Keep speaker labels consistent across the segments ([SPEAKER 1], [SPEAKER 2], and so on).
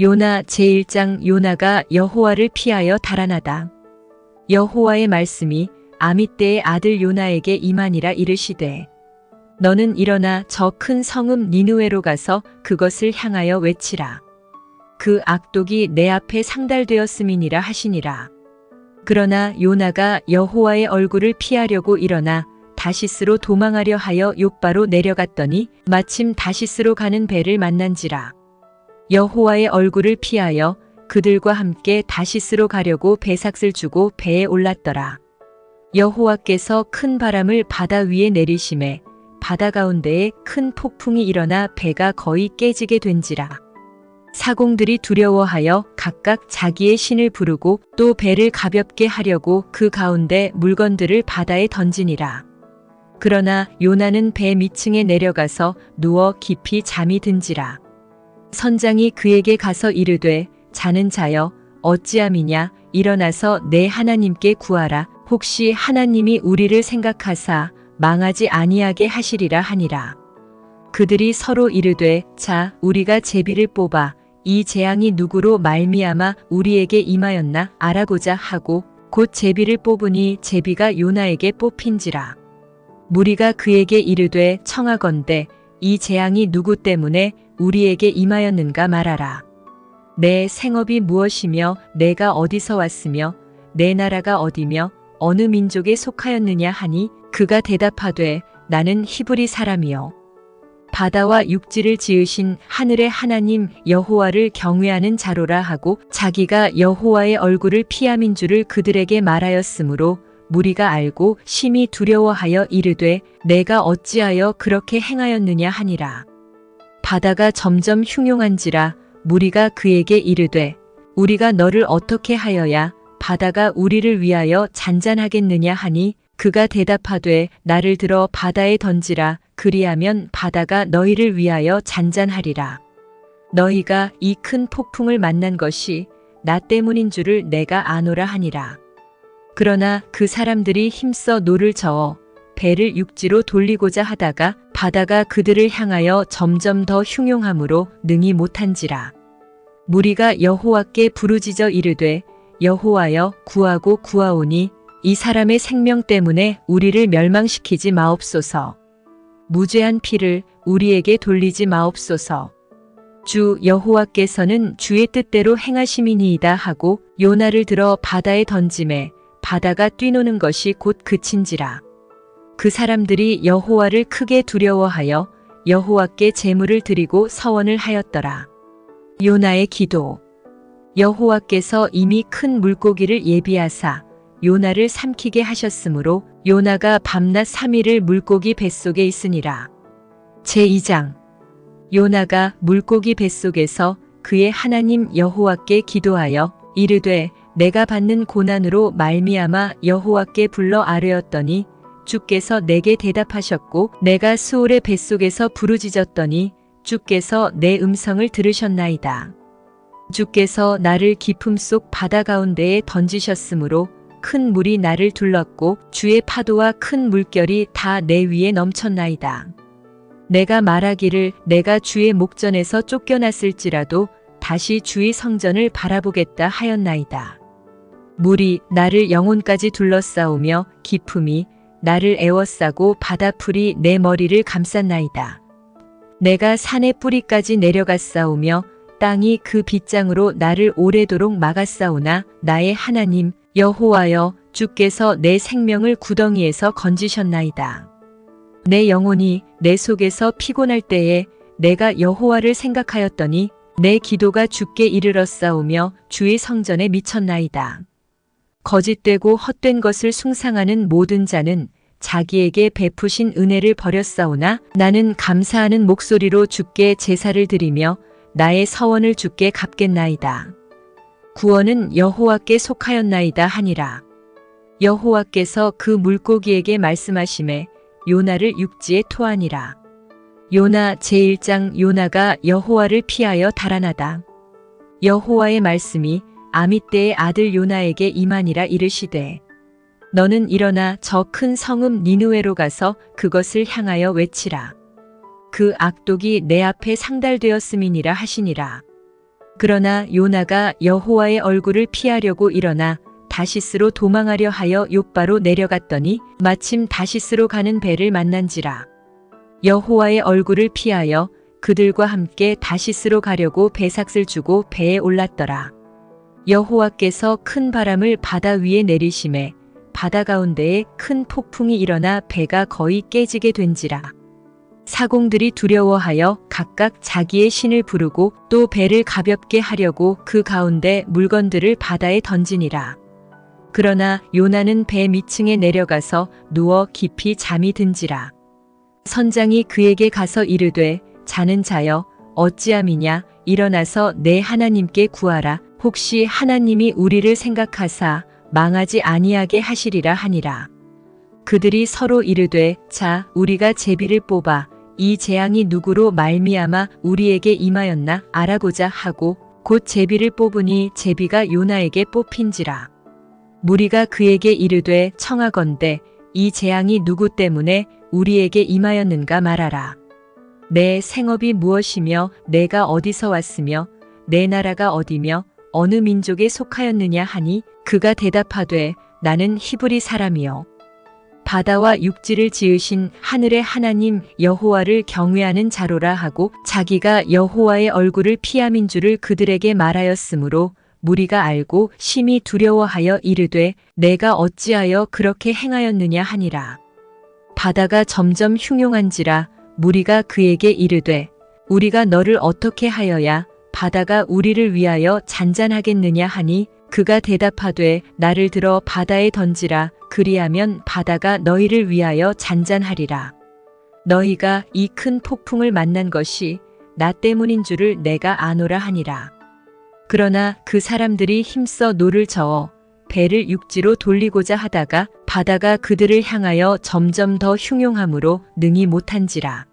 [SPEAKER 1] 요나 제1장. 요나가 여호와를 피하여 달아나다. 여호와의 말씀이 아미떼의 아들 요나에게 임하니라. 이르시되 너는 일어나 저 큰 성읍 니느웨로 가서 그것을 향하여 외치라. 그 악독이 내 앞에 상달되었음이니라 하시니라. 그러나 요나가 여호와의 얼굴을 피하려고 일어나 다시스로 도망하려 하여 욥바로 내려갔더니 마침 다시스로 가는 배를 만난지라. 여호와의 얼굴을 피하여 그들과 함께 다시스로 가려고 배삭을 주고 배에 올랐더라. 여호와께서 큰 바람을 바다 위에 내리심에 바다 가운데에 큰 폭풍이 일어나 배가 거의 깨지게 된지라. 사공들이 두려워하여 각각 자기의 신을 부르고 또 배를 가볍게 하려고 그 가운데 물건들을 바다에 던지니라. 그러나 요나는 배 밑층에 내려가서 누워 깊이 잠이 든지라. 선장이 그에게 가서 이르되 자는 자여 어찌함이냐. 일어나서 내 하나님께 구하라. 혹시 하나님이 우리를 생각하사 망하지 아니하게 하시리라 하니라. 그들이 서로 이르되 자 우리가 제비를 뽑아 이 재앙이 누구로 말미암아 우리에게 임하였나 알아보자 하고 곧 제비를 뽑으니 제비가 요나에게 뽑힌지라. 무리가 그에게 이르되 청하건대 이 재앙이 누구 때문에 우리에게 임하였는가 말하라. 내 생업이 무엇이며 내가 어디서 왔으며 내 나라가 어디며 어느 민족에 속하였느냐 하니 그가 대답하되 나는 히브리 사람이요 바다와 육지를 지으신 하늘의 하나님 여호와를 경외하는 자로라 하고 자기가 여호와의 얼굴을 피함인 줄을 그들에게 말하였으므로 무리가 알고 심히 두려워하여 이르되 내가 어찌하여 그렇게 행하였느냐 하니라. 바다가 점점 흉용한지라. 무리가 그에게 이르되 우리가 너를 어떻게 하여야 바다가 우리를 위하여 잔잔하겠느냐 하니 그가 대답하되 나를 들어 바다에 던지라. 그리하면 바다가 너희를 위하여 잔잔하리라. 너희가 이 큰 폭풍을 만난 것이 나 때문인 줄을 내가 아노라 하니라. 그러나 그 사람들이 힘써 노를 저어 배를 육지로 돌리고자 하다가 바다가 그들을 향하여 점점 더 흉용함으로 능히 못한지라. 무리가 여호와께 부르짖어 이르되 여호와여 구하고 구하오니 이 사람의 생명 때문에 우리를 멸망시키지 마옵소서. 무죄한 피를 우리에게 돌리지 마옵소서. 주 여호와께서는 주의 뜻대로 행하심이니이다 하고 요나를 들어 바다에 던짐에 바다가 뛰노는 것이 곧 그친지라. 그 사람들이 여호와를 크게 두려워하여 여호와께 제물을 드리고 서원을 하였더라. 요나의 기도. 여호와께서 이미 큰 물고기를 예비하사 요나를 삼키게 하셨으므로 요나가 밤낮 3일을 물고기 뱃속에 있으니라. 제2장. 요나가 물고기 뱃속에서 그의 하나님 여호와께 기도하여 이르되 내가 받는 고난으로 말미암아 여호와께 불러 아뢰었더니 주께서 내게 대답하셨고 내가 수올의 뱃속에서 부르짖었더니 주께서 내 음성을 들으셨나이다. 주께서 나를 깊음 속 바다 가운데에 던지셨으므로 큰 물이 나를 둘렀고 주의 파도와 큰 물결이 다 내 위에 넘쳤나이다. 내가 말하기를 내가 주의 목전에서 쫓겨났을지라도 다시 주의 성전을 바라보겠다 하였나이다. 물이 나를 영혼까지 둘러싸우며 깊음이 나를 에워싸고 바다풀이 내 머리를 감쌌나이다. 내가 산의 뿌리까지 내려갔사오며 땅이 그 빗장으로 나를 오래도록 막았사오나 나의 하나님 여호와여 주께서 내 생명을 구덩이에서 건지셨나이다. 내 영혼이 내 속에서 피곤할 때에 내가 여호와를 생각하였더니 내 기도가 주께 이르렀사오며 주의 성전에 미쳤나이다. 거짓되고 헛된 것을 숭상하는 모든 자는 자기에게 베푸신 은혜를 버렸사오나 나는 감사하는 목소리로 주께 제사를 드리며 나의 서원을 주께 갚겠나이다. 구원은 여호와께 속하였나이다 하니라. 여호와께서 그 물고기에게 말씀하시매 요나를 육지에 토하니라. 요나 제1장. 요나가 여호와를 피하여 달아나다. 여호와의 말씀이 아미떼의 아들 요나에게 임하니라. 이르시되 너는 일어나 저 큰 성읍 니느웨로 가서 그것을 향하여 외치라. 그 악독이 내 앞에 상달되었음이니라 하시니라. 그러나 요나가 여호와의 얼굴을 피하려고 일어나 다시스로 도망하려 하여 욥바로 내려갔더니 마침 다시스로 가는 배를 만난지라. 여호와의 얼굴을 피하여 그들과 함께 다시스로 가려고 배삭을 주고 배에 올랐더라. 여호와께서 큰 바람을 바다 위에 내리심에 바다 가운데에 큰 폭풍이 일어나 배가 거의 깨지게 된지라. 사공들이 두려워하여 각각 자기의 신을 부르고 또 배를 가볍게 하려고 그 가운데 물건들을 바다에 던지니라. 그러나 요나는 배 밑층에 내려가서 누워 깊이 잠이 든지라. 선장이 그에게 가서 이르되 자는 자여 어찌함이냐 일어나서 내 하나님께 구하라. 혹시 하나님이 우리를 생각하사 망하지 아니하게 하시리라 하니라. 그들이 서로 이르되 자 우리가 제비를 뽑아 이 재앙이 누구로 말미암아 우리에게 임하였나 알아보자 하고 곧 제비를 뽑으니 제비가 요나에게 뽑힌지라. 무리가 그에게 이르되 청하건대 이 재앙이 누구 때문에 우리에게 임하였는가 말하라. 내 생업이 무엇이며 내가 어디서 왔으며 내 나라가 어디며 어느 민족에 속하였느냐 하니 그가 대답하되 나는 히브리 사람이요 바다와 육지를 지으신 하늘의 하나님 여호와를 경외하는 자로라 하고 자기가 여호와의 얼굴을 피함인 줄을 그들에게 말하였으므로 무리가 알고 심히 두려워하여 이르되 내가 어찌하여 그렇게 행하였느냐 하니라. 바다가 점점 흉용한지라 무리가 그에게 이르되 우리가 너를 어떻게 하여야 바다가 우리를 위하여 잔잔하겠느냐 하니 그가 대답하되 나를 들어 바다에 던지라. 그리하면 바다가 너희를 위하여 잔잔하리라. 너희가 이 큰 폭풍을 만난 것이 나 때문인 줄을 내가 아노라 하니라. 그러나 그 사람들이 힘써 노를 저어 배를 육지로 돌리고자 하다가 바다가 그들을 향하여 점점 더 흉용함으로 능히 못한지라.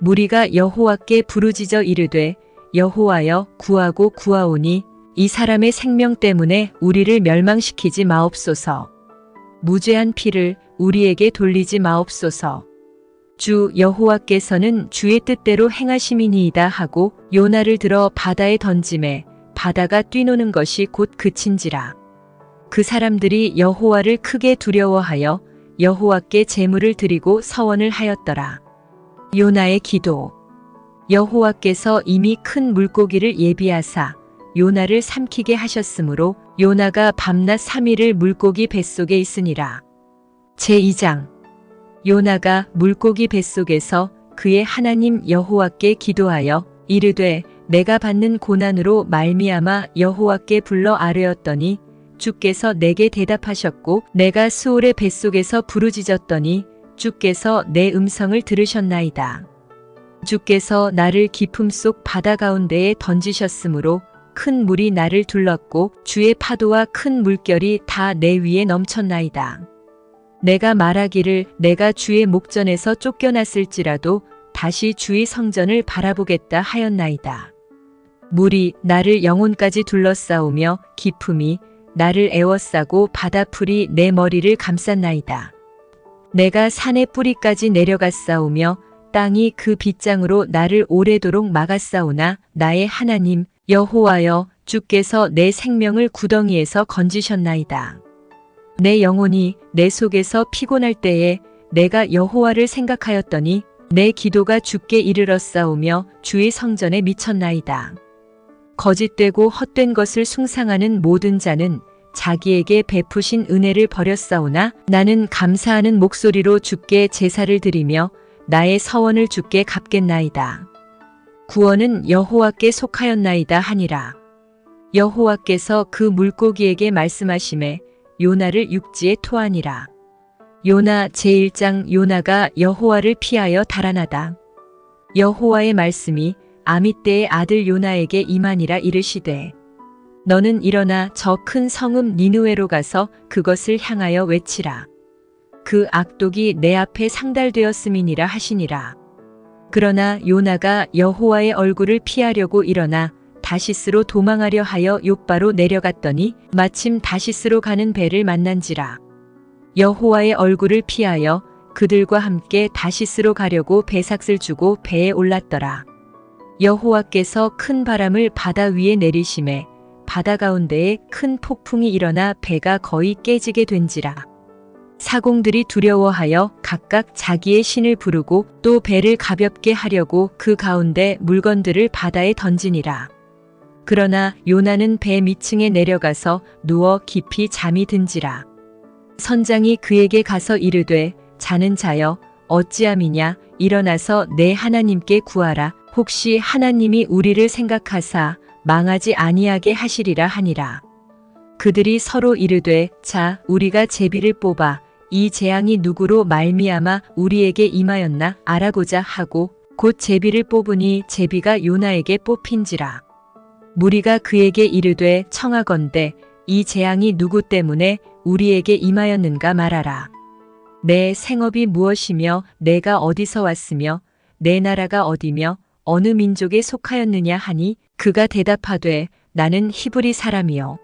[SPEAKER 1] 무리가 여호와께 부르짖어 이르되 여호와여 구하고 구하오니 이 사람의 생명 때문에 우리를 멸망시키지 마옵소서. 무죄한 피를 우리에게 돌리지 마옵소서. 주 여호와께서는 주의 뜻대로 행하심이니이다 하고 요나를 들어 바다에 던짐에 바다가 뛰노는 것이 곧 그친지라. 그 사람들이 여호와를 크게 두려워하여 여호와께 제물을 드리고 서원을 하였더라. 요나의 기도. 여호와께서 이미 큰 물고기를 예비하사 요나를 삼키게 하셨으므로 요나가 밤낮 3일을 물고기 뱃속에 있으니라. 제2장. 요나가 물고기 뱃속에서 그의 하나님 여호와께 기도하여 이르되 내가 받는 고난으로 말미암아 여호와께 불러 아뢰었더니 주께서 내게 대답하셨고 내가 수올의 뱃속에서 부르짖었더니 주께서 내 음성을 들으셨나이다. 주께서 나를 깊음 속 바다 가운데에 던지셨으므로 큰 물이 나를 둘렀고 주의 파도와 큰 물결이 다 내 위에 넘쳤나이다. 내가 말하기를 내가 주의 목전에서 쫓겨났을지라도 다시 주의 성전을 바라보겠다 하였나이다. 물이 나를 영혼까지 둘러싸우며 깊음이 나를 에워싸고 바다풀이 내 머리를 감쌌나이다. 내가 산의 뿌리까지 내려갔사오며 땅이 그 빗장으로 나를 오래도록 막았사오나 나의 하나님 여호와여 주께서 내 생명을 구덩이에서 건지셨나이다. 내 영혼이 내 속에서 피곤할 때에 내가 여호와를 생각하였더니 내 기도가 주께 이르렀사오며 주의 성전에 미쳤나이다. 거짓되고 헛된 것을 숭상하는 모든 자는 자기에게 베푸신 은혜를 버렸사오나 나는 감사하는 목소리로 주께 제사를 드리며 나의 서원을 주께 갚겠나이다. 구원은 여호와께 속하였나이다 하니라. 여호와께서 그 물고기에게 말씀하시매 요나를 육지에 토하니라. 요나 제1장. 요나가 여호와를 피하여 달아나다. 여호와의 말씀이 아미떼의 아들 요나에게 임하니라. 이르시되 너는 일어나 저 큰 성읍 니느웨로 가서 그것을 향하여 외치라. 그 악독이 내 앞에 상달되었음이니라 하시니라. 그러나 요나가 여호와의 얼굴을 피하려고 일어나 다시스로 도망하려 하여 욥바로 내려갔더니 마침 다시스로 가는 배를 만난지라. 여호와의 얼굴을 피하여 그들과 함께 다시스로 가려고 배삭을 주고 배에 올랐더라. 여호와께서 큰 바람을 바다 위에 내리심에 바다 가운데에 큰 폭풍이 일어나 배가 거의 깨지게 된지라. 사공들이 두려워하여 각각 자기의 신을 부르고 또 배를 가볍게 하려고 그 가운데 물건들을 바다에 던지니라. 그러나 요나는 배 밑층에 내려가서 누워 깊이 잠이 든지라. 선장이 그에게 가서 이르되 자는 자여 어찌함이냐 일어나서 내 하나님께 구하라. 혹시 하나님이 우리를 생각하사 망하지 아니하게 하시리라 하니라. 그들이 서로 이르되 자 우리가 제비를 뽑아 이 재앙이 누구로 말미암아 우리에게 임하였나 알아보자 하고 곧 제비를 뽑으니 제비가 요나에게 뽑힌지라. 무리가 그에게 이르되 청하건대 이 재앙이 누구 때문에 우리에게 임하였는가 말하라. 내 생업이 무엇이며 내가 어디서 왔으며 내 나라가 어디며 어느 민족에 속하였느냐 하니 그가 대답하되 나는 히브리 사람이요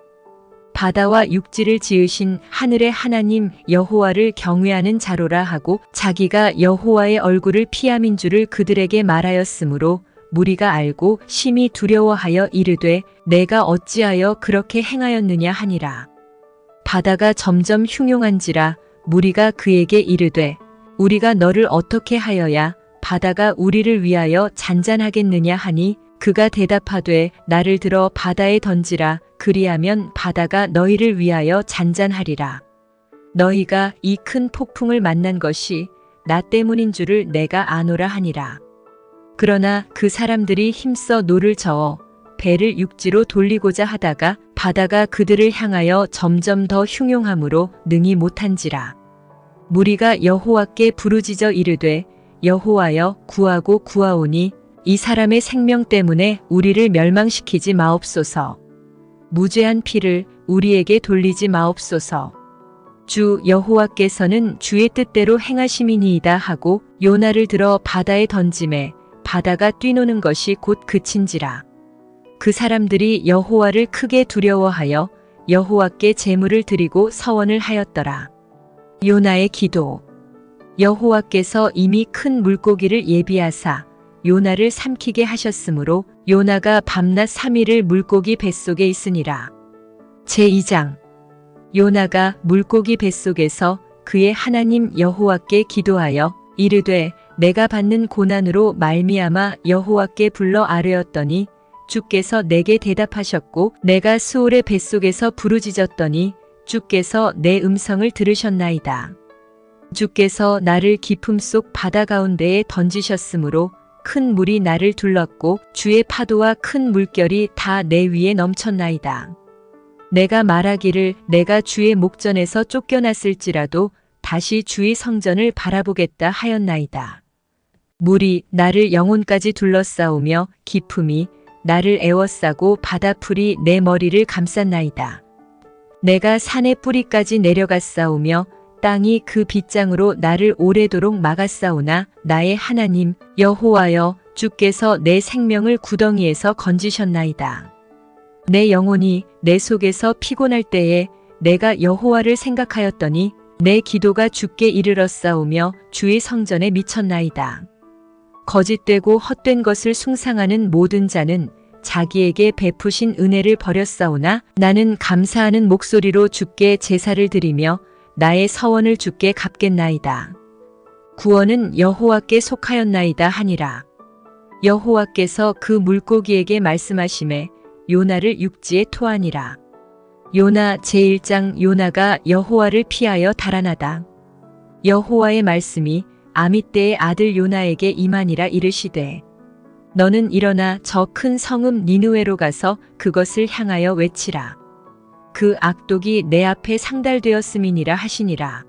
[SPEAKER 1] 바다와 육지를 지으신 하늘의 하나님 여호와를 경외하는 자로라 하고 자기가 여호와의 얼굴을 피함인 줄을 그들에게 말하였으므로 무리가 알고 심히 두려워하여 이르되 내가 어찌하여 그렇게 행하였느냐 하니라. 바다가 점점 흉용한지라 무리가 그에게 이르되 우리가 너를 어떻게 하여야 바다가 우리를 위하여 잔잔하겠느냐 하니 그가 대답하되 나를 들어 바다에 던지라. 그리하면 바다가 너희를 위하여 잔잔하리라. 너희가 이 큰 폭풍을 만난 것이 나 때문인 줄을 내가 아노라 하니라. 그러나 그 사람들이 힘써 노를 저어 배를 육지로 돌리고자 하다가 바다가 그들을 향하여 점점 더 흉용함으로 능히 못한지라. 무리가 여호와께 부르짖어 이르되 여호와여 구하고 구하오니 이 사람의 생명 때문에 우리를 멸망시키지 마옵소서. 무죄한 피를 우리에게 돌리지 마옵소서. 주 여호와께서는 주의 뜻대로 행하심이니이다 하고 요나를 들어 바다에 던짐에 바다가 뛰노는 것이 곧 그친지라. 그 사람들이 여호와를 크게 두려워하여 여호와께 제물을 드리고 서원을 하였더라. 요나의 기도. 여호와께서 이미 큰 물고기를 예비하사 요나를 삼키게 하셨으므로 요나가 밤낮 3일을 물고기 뱃속에 있으니라. 제2장. 요나가 물고기 뱃속에서 그의 하나님 여호와께 기도하여 이르되 내가 받는 고난으로 말미암아 여호와께 불러 아뢰었더니 주께서 내게 대답하셨고 내가 수올의 뱃속에서 부르짖었더니 주께서 내 음성을 들으셨나이다. 주께서 나를 깊음 속 바다 가운데에 던지셨으므로 큰 물이 나를 둘렀고 주의 파도와 큰 물결이 다 내 위에 넘쳤나이다. 내가 말하기를 내가 주의 목전에서 쫓겨났을지라도 다시 주의 성전을 바라보겠다 하였나이다. 물이 나를 영혼까지 둘러싸우며 깊음이 나를 에워싸고 바다풀이 내 머리를 감쌌나이다. 내가 산의 뿌리까지 내려갔사오며 땅이 그 빗장으로 나를 오래도록 막았사오나 나의 하나님 여호와여 주께서 내 생명을 구덩이에서 건지셨나이다. 내 영혼이 내 속에서 피곤할 때에 내가 여호와를 생각하였더니 내 기도가 주께 이르렀사오며 주의 성전에 미쳤나이다. 거짓되고 헛된 것을 숭상하는 모든 자는 자기에게 베푸신 은혜를 버렸사오나 나는 감사하는 목소리로 주께 제사를 드리며 나의 서원을 주께 갚겠나이다. 구원은 여호와께 속하였나이다 하니라. 여호와께서 그 물고기에게 말씀하시매 요나를 육지에 토하니라. 요나 제1장. 요나가 여호와를 피하여 달아나다. 여호와의 말씀이 아미떼의 아들 요나에게 임하니라. 이르시되 너는 일어나 저 큰 성읍 니느웨로 가서 그것을 향하여 외치라. 그 악독이 내 앞에 상달되었음이니라 하시니라.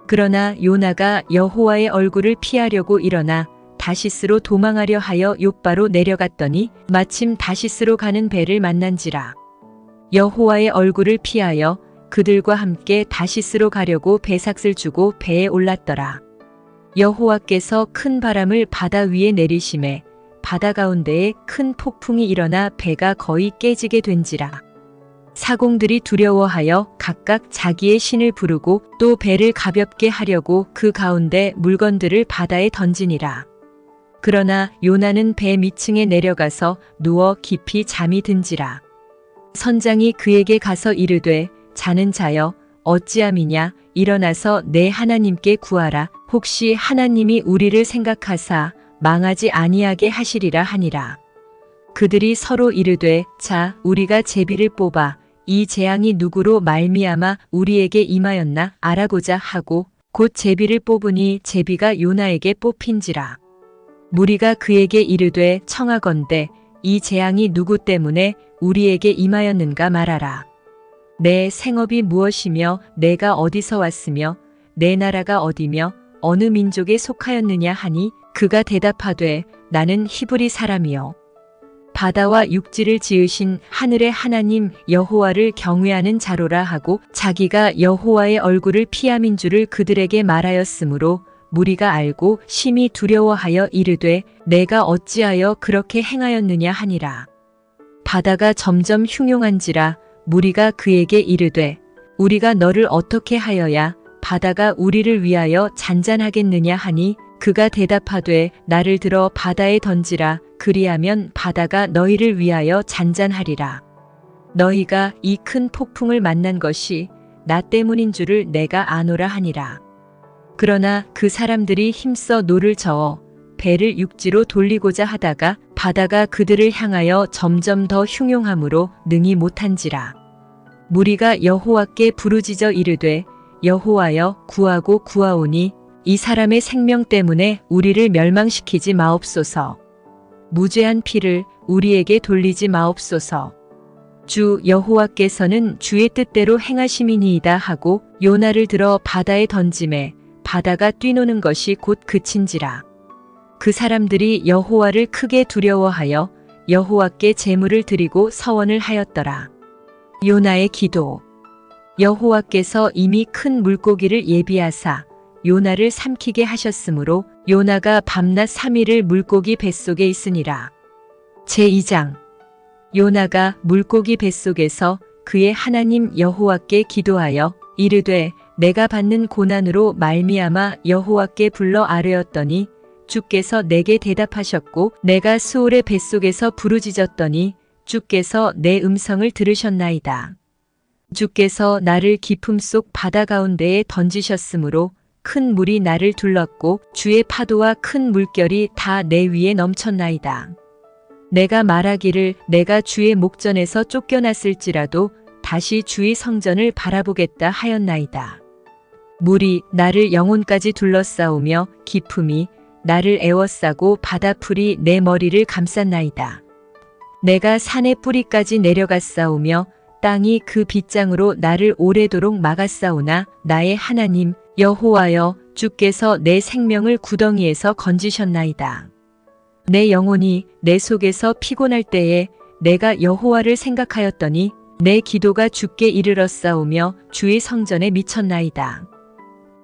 [SPEAKER 1] 그러나 요나가 여호와의 얼굴을 피하려고 일어나 다시스로 도망하려 하여 욥바로 내려갔더니 마침 다시스로 가는 배를 만난지라. 여호와의 얼굴을 피하여 그들과 함께 다시스로 가려고 배삭을 주고 배에 올랐더라. 여호와께서 큰 바람을 바다 위에 내리심에 바다 가운데에 큰 폭풍이 일어나 배가 거의 깨지게 된지라. 사공들이 두려워하여 각각 자기의 신을 부르고 또 배를 가볍게 하려고 그 가운데 물건들을 바다에 던지니라. 그러나 요나는 배 밑층에 내려가서 누워 깊이 잠이 든지라. 선장이 그에게 가서 이르되 자는 자여 어찌함이냐 일어나서 내 하나님께 구하라. 혹시 하나님이 우리를 생각하사 망하지 아니하게 하시리라 하니라. 그들이 서로 이르되 자 우리가 제비를 뽑아 이 재앙이 누구로 말미암아 우리에게 임하였나 알아보자 하고 곧 제비를 뽑으니 제비가 요나에게 뽑힌지라. 무리가 그에게 이르되 청하건대 이 재앙이 누구 때문에 우리에게 임하였는가 말하라. 내 생업이 무엇이며 내가 어디서 왔으며 내 나라가 어디며 어느 민족에 속하였느냐 하니 그가 대답하되 나는 히브리 사람이요 바다와 육지를 지으신 하늘의 하나님 여호와를 경외하는 자로라 하고 자기가 여호와의 얼굴을 피함인 줄을 그들에게 말하였으므로 무리가 알고 심히 두려워하여 이르되 내가 어찌하여 그렇게 행하였느냐 하니라. 바다가 점점 흉용한지라 무리가 그에게 이르되 우리가 너를 어떻게 하여야 바다가 우리를 위하여 잔잔하겠느냐 하니 그가 대답하되 나를 들어 바다에 던지라. 그리하면 바다가 너희를 위하여 잔잔하리라. 너희가 이 큰 폭풍을 만난 것이 나 때문인 줄을 내가 아노라 하니라. 그러나 그 사람들이 힘써 노를 저어 배를 육지로 돌리고자 하다가 바다가 그들을 향하여 점점 더 흉용함으로 능히 못한지라. 무리가 여호와께 부르짖어 이르되 여호와여 구하고 구하오니 이 사람의 생명 때문에 우리를 멸망시키지 마옵소서. 무죄한 피를 우리에게 돌리지 마옵소서. 주 여호와께서는 주의 뜻대로 행하심이니이다 하고 요나를 들어 바다에 던짐에 바다가 뛰노는 것이 곧 그친지라. 그 사람들이 여호와를 크게 두려워하여 여호와께 제물을 드리고 서원을 하였더라. 요나의 기도. 여호와께서 이미 큰 물고기를 예비하사 요나를 삼키게 하셨으므로 요나가 밤낮 3일을 물고기 뱃속에 있으니라. 제2장. 요나가 물고기 뱃속에서 그의 하나님 여호와께 기도하여 이르되 내가 받는 고난으로 말미암아 여호와께 불러 아뢰었더니 주께서 내게 대답하셨고 내가 수올의 뱃속에서 부르짖었더니 주께서 내 음성을 들으셨나이다. 주께서 나를 깊음 속 바다 가운데에 던지셨으므로 큰 물이 나를 둘렀고 주의 파도와 큰 물결이 다 내 위에 넘쳤나이다. 내가 말하기를 내가 주의 목전에서 쫓겨났을지라도 다시 주의 성전을 바라보겠다 하였나이다. 물이 나를 영혼까지 둘러싸우며 깊음이 나를 에워싸고 바다풀이 내 머리를 감쌌나이다. 내가 산의 뿌리까지 내려갔사오며 땅이 그 빗장으로 나를 오래도록 막았사오나 나의 하나님 여호와여 주께서 내 생명을 구덩이에서 건지셨나이다. 내 영혼이 내 속에서 피곤할 때에 내가 여호와를 생각하였더니 내 기도가 주께 이르렀사오며 주의 성전에 미쳤나이다.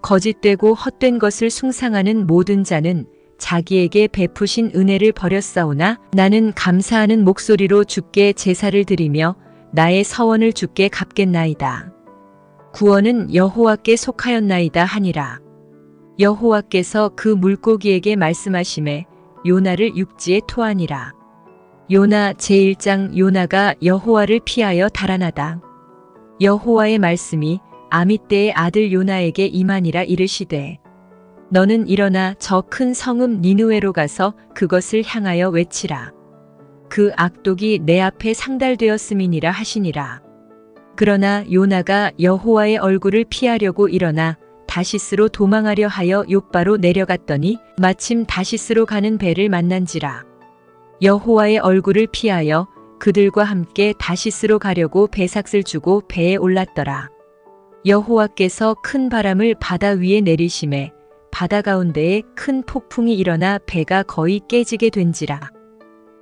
[SPEAKER 1] 거짓되고 헛된 것을 숭상하는 모든 자는 자기에게 베푸신 은혜를 버렸사오나 나는 감사하는 목소리로 주께 제사를 드리며 나의 서원을 주께 갚겠나이다. 구원은 여호와께 속하였나이다 하니라. 여호와께서 그 물고기에게 말씀하시매 요나를 육지에 토하니라. 요나 제1장. 요나가 여호와를 피하여 달아나다. 여호와의 말씀이 아미떼의 아들 요나에게 임하니라. 이르시되 너는 일어나 저 큰 성읍 니느웨로 가서 그것을 향하여 외치라. 그 악독이 내 앞에 상달되었음이니라 하시니라. 그러나 요나가 여호와의 얼굴을 피하려고 일어나 다시스로 도망하려 하여 욥바로 내려갔더니 마침 다시스로 가는 배를 만난지라. 여호와의 얼굴을 피하여 그들과 함께 다시스로 가려고 배삭을 주고 배에 올랐더라. 여호와께서 큰 바람을 바다 위에 내리심에 바다 가운데에 큰 폭풍이 일어나 배가 거의 깨지게 된지라.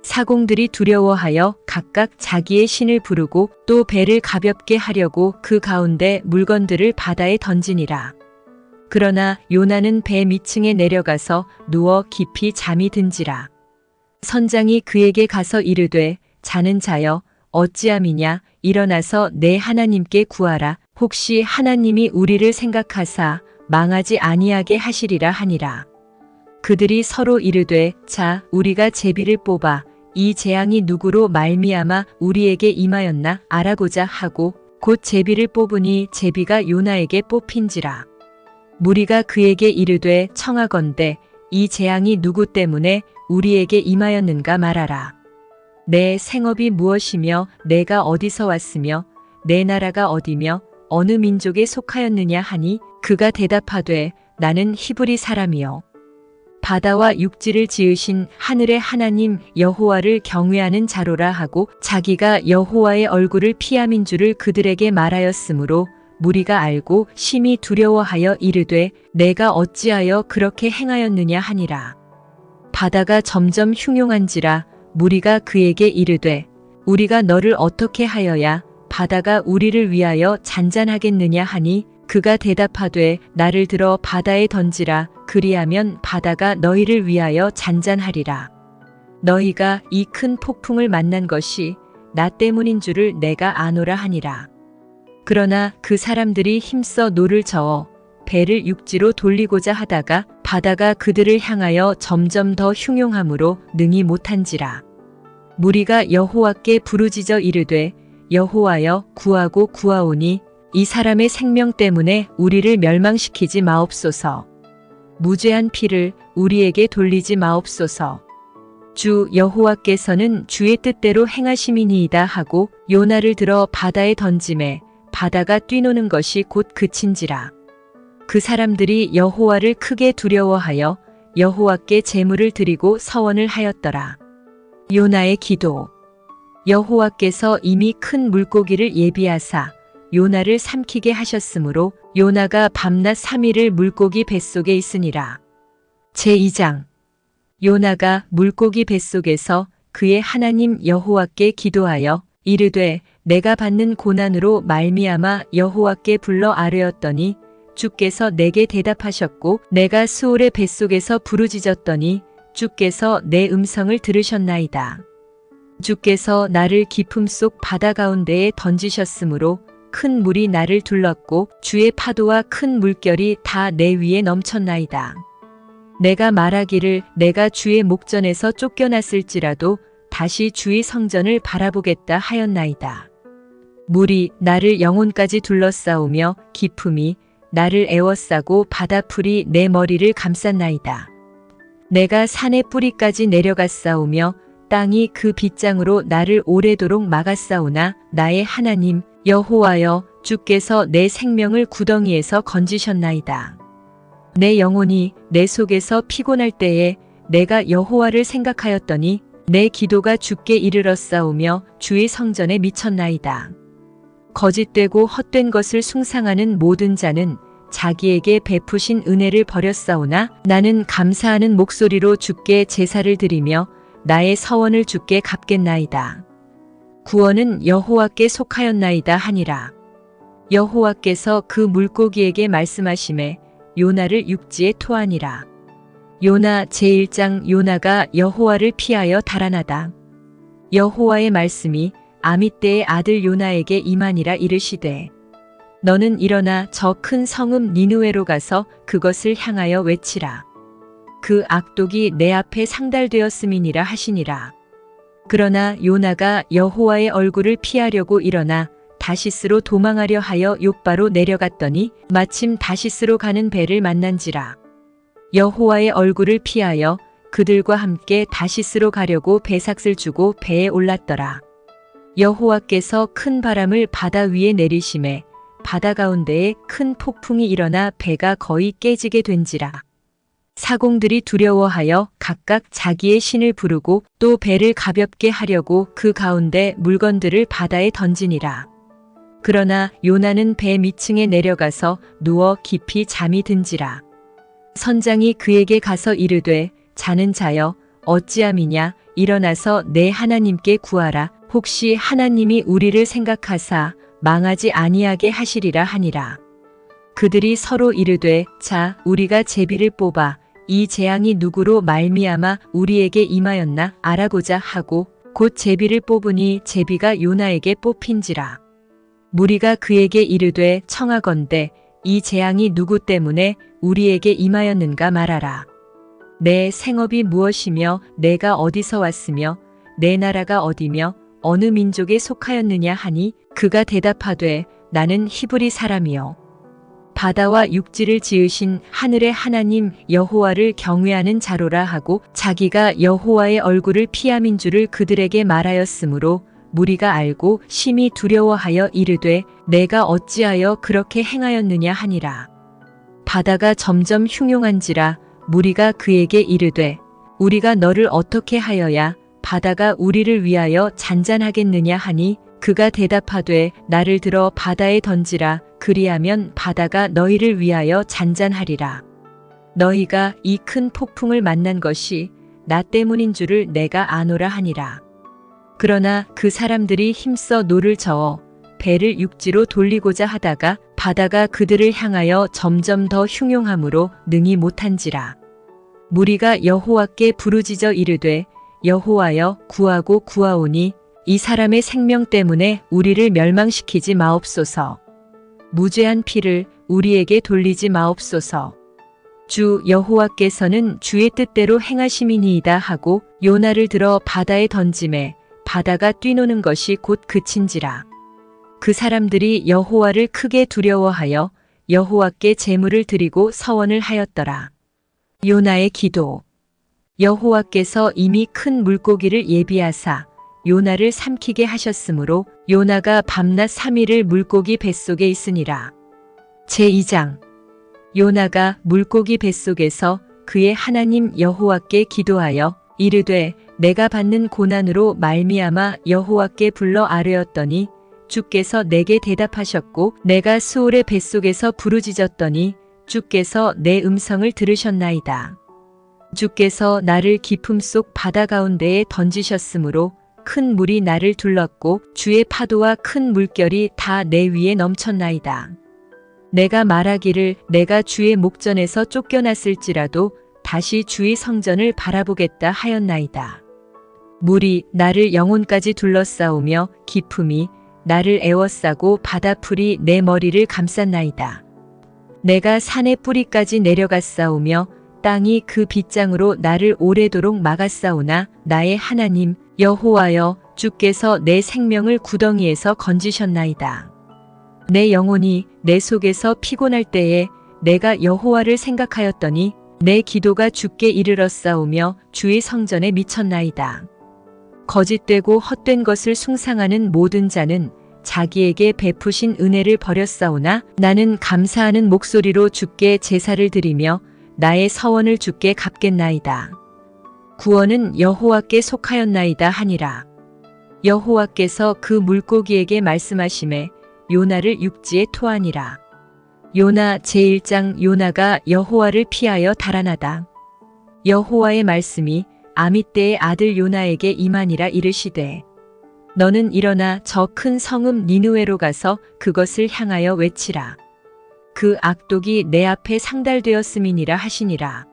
[SPEAKER 1] 사공들이 두려워하여 각각 자기의 신을 부르고 또 배를 가볍게 하려고 그 가운데 물건들을 바다에 던지니라. 그러나 요나는 배 밑층에 내려가서 누워 깊이 잠이 든지라. 선장이 그에게 가서 이르되 자는 자여 어찌함이냐 일어나서 내 하나님께 구하라. 혹시 하나님이 우리를 생각하사 망하지 아니하게 하시리라 하니라. 그들이 서로 이르되 자 우리가 제비를 뽑아 이 재앙이 누구로 말미암아 우리에게 임하였나 알아보자 하고 곧 제비를 뽑으니 제비가 요나에게 뽑힌지라. 무리가 그에게 이르되 청하건대 이 재앙이 누구 때문에 우리에게 임하였는가 말하라. 내 생업이 무엇이며 내가 어디서 왔으며 내 나라가 어디며 어느 민족에 속하였느냐 하니 그가 대답하되 나는 히브리 사람이요 바다와 육지를 지으신 하늘의 하나님 여호와를 경외하는 자로라 하고 자기가 여호와의 얼굴을 피함인 줄을 그들에게 말하였으므로 무리가 알고 심히 두려워하여 이르되 내가 어찌하여 그렇게 행하였느냐 하니라. 바다가 점점 흉용한지라 무리가 그에게 이르되 우리가 너를 어떻게 하여야 바다가 우리를 위하여 잔잔하겠느냐 하니 그가 대답하되 나를 들어 바다에 던지라 그리하면 바다가 너희를 위하여 잔잔하리라. 너희가 이 큰 폭풍을 만난 것이 나 때문인 줄을 내가 아노라 하니라. 그러나 그 사람들이 힘써 노를 저어 배를 육지로 돌리고자 하다가 바다가 그들을 향하여 점점 더 흉용함으로 능히 못한지라. 무리가 여호와께 부르짖어 이르되 여호와여 구하고 구하오니 이 사람의 생명 때문에 우리를 멸망시키지 마옵소서. 무죄한 피를 우리에게 돌리지 마옵소서. 주 여호와께서는 주의 뜻대로 행하심이니이다 하고 요나를 들어 바다에 던짐에 바다가 뛰노는 것이 곧 그친지라. 그 사람들이 여호와를 크게 두려워하여 여호와께 제물을 드리고 서원을 하였더라. 요나의 기도. 여호와께서 이미 큰 물고기를 예비하사 요나를 삼키게 하셨으므로 요나가 밤낮 3일을 물고기 뱃속에 있으니라. 제2장. 요나가 물고기 뱃속에서 그의 하나님 여호와께 기도하여 이르되 내가 받는 고난으로 말미암아 여호와께 불러 아뢰었더니 주께서 내게 대답하셨고 내가 수올의 뱃속에서 부르짖었더니 주께서 내 음성을 들으셨나이다. 주께서 나를 깊음 속 바다 가운데에 던지셨으므로 큰 물이 나를 둘렀고 주의 파도와 큰 물결이 다 내 위에 넘쳤나이다. 내가 말하기를 내가 주의 목전에서 쫓겨났을지라도 다시 주의 성전을 바라보겠다 하였나이다. 물이 나를 영혼까지 둘러싸우며 깊음이 나를 에워싸고 바다풀이 내 머리를 감쌌나이다. 내가 산의 뿌리까지 내려갔사오며 땅이 그 빗장으로 나를 오래도록 막았사오나 나의 하나님 여호와여 주께서 내 생명을 구덩이에서 건지셨나이다. 내 영혼이 내 속에서 피곤할 때에 내가 여호와를 생각하였더니 내 기도가 주께 이르렀사오며 주의 성전에 미쳤나이다. 거짓되고 헛된 것을 숭상하는 모든 자는 자기에게 베푸신 은혜를 버렸사오나 나는 감사하는 목소리로 주께 제사를 드리며 나의 서원을 주께 갚겠나이다. 구원은 여호와께 속하였나이다 하니라. 여호와께서 그 물고기에게 말씀하시매 요나를 육지에 토하니라. 요나 제1장. 요나가 여호와를 피하여 달아나다. 여호와의 말씀이 아미떼의 아들 요나에게 임하니라 이르시되 너는 일어나 저 큰 성읍 니느웨로 가서 그것을 향하여 외치라. 그 악독이 내 앞에 상달되었음이니라 하시니라. 그러나 요나가 여호와의 얼굴을 피하려고 일어나 다시스로 도망하려 하여 욥바로 내려갔더니 마침 다시스로 가는 배를 만난지라. 여호와의 얼굴을 피하여 그들과 함께 다시스로 가려고 배삭을 주고 배에 올랐더라. 여호와께서 큰 바람을 바다 위에 내리심에 바다 가운데에 큰 폭풍이 일어나 배가 거의 깨지게 된지라. 사공들이 두려워하여 각각 자기의 신을 부르고 또 배를 가볍게 하려고 그 가운데 물건들을 바다에 던지니라. 그러나 요나는 배 밑층에 내려가서 누워 깊이 잠이 든지라. 선장이 그에게 가서 이르되 자는 자여 어찌함이냐 일어나서 내 하나님께 구하라. 혹시 하나님이 우리를 생각하사 망하지 아니하게 하시리라 하니라. 그들이 서로 이르되 자 우리가 제비를 뽑아 이 재앙이 누구로 말미암아 우리에게 임하였나 알아보자 하고 곧 제비를 뽑으니 제비가 요나에게 뽑힌지라. 무리가 그에게 이르되 청하건대 이 재앙이 누구 때문에 우리에게 임하였는가 말하라. 내 생업이 무엇이며 내가 어디서 왔으며 내 나라가 어디며 어느 민족에 속하였느냐 하니 그가 대답하되 나는 히브리 사람이요 바다와 육지를 지으신 하늘의 하나님 여호와를 경외하는 자로라 하고 자기가 여호와의 얼굴을 피함인 줄을 그들에게 말하였으므로 무리가 알고 심히 두려워하여 이르되 내가 어찌하여 그렇게 행하였느냐 하니라. 바다가 점점 흉용한지라 무리가 그에게 이르되 우리가 너를 어떻게 하여야 바다가 우리를 위하여 잔잔하겠느냐 하니 그가 대답하되 나를 들어 바다에 던지라 그리하면 바다가 너희를 위하여 잔잔하리라. 너희가 이 큰 폭풍을 만난 것이 나 때문인 줄을 내가 아노라 하니라. 그러나 그 사람들이 힘써 노를 저어 배를 육지로 돌리고자 하다가 바다가 그들을 향하여 점점 더 흉용함으로 능히 못한지라. 무리가 여호와께 부르짖어 이르되 여호와여 구하고 구하오니 이 사람의 생명 때문에 우리를 멸망시키지 마옵소서. 무죄한 피를 우리에게 돌리지 마옵소서. 주 여호와께서는 주의 뜻대로 행하심이니이다 하고 요나를 들어 바다에 던짐에 바다가 뛰노는 것이 곧 그친지라. 그 사람들이 여호와를 크게 두려워하여 여호와께 제물을 드리고 서원을 하였더라. 요나의 기도. 여호와께서 이미 큰 물고기를 예비하사 요나를 삼키게 하셨으므로 요나가 밤낮 3일을 물고기 뱃속에 있으니라. 제2장. 요나가 물고기 뱃속에서 그의 하나님 여호와께 기도하여 이르되 내가 받는 고난으로 말미암아 여호와께 불러 아뢰었더니 주께서 내게 대답하셨고 내가 수올의 뱃속에서 부르짖었더니 주께서 내 음성을 들으셨나이다. 주께서 나를 깊음 속 바다 가운데에 던지셨으므로 큰 물이 나를 둘렀고 주의 파도와 큰 물결이 다 내 위에 넘쳤나이다. 내가 말하기를 내가 주의 목전에서 쫓겨났을지라도 다시 주의 성전을 바라보겠다 하였나이다. 물이 나를 영혼까지 둘러싸우며 깊음이 나를 에워싸고 바다풀이 내 머리를 감쌌나이다. 내가 산의 뿌리까지 내려갔사오며 땅이 그 빗장으로 나를 오래도록 막았사오나 나의 하나님 여호와여 주께서 내 생명을 구덩이에서 건지셨나이다. 내 영혼이 내 속에서 피곤할 때에 내가 여호와를 생각하였더니 내 기도가 주께 이르렀사오며 주의 성전에 미쳤나이다. 거짓되고 헛된 것을 숭상하는 모든 자는 자기에게 베푸신 은혜를 버렸사오나 나는 감사하는 목소리로 주께 제사를 드리며 나의 서원을 주께 갚겠나이다. 구원은 여호와께 속하였나이다 하니라. 여호와께서 그 물고기에게 말씀하시매 요나를 육지에 토하니라. 요나 제1장. 요나가 여호와를 피하여 달아나다. 여호와의 말씀이 아미떼의 아들 요나에게 임하니라 이르시되 너는 일어나 저 큰 성읍 니느웨로 가서 그것을 향하여 외치라. 그 악독이 내 앞에 상달되었음이니라 하시니라.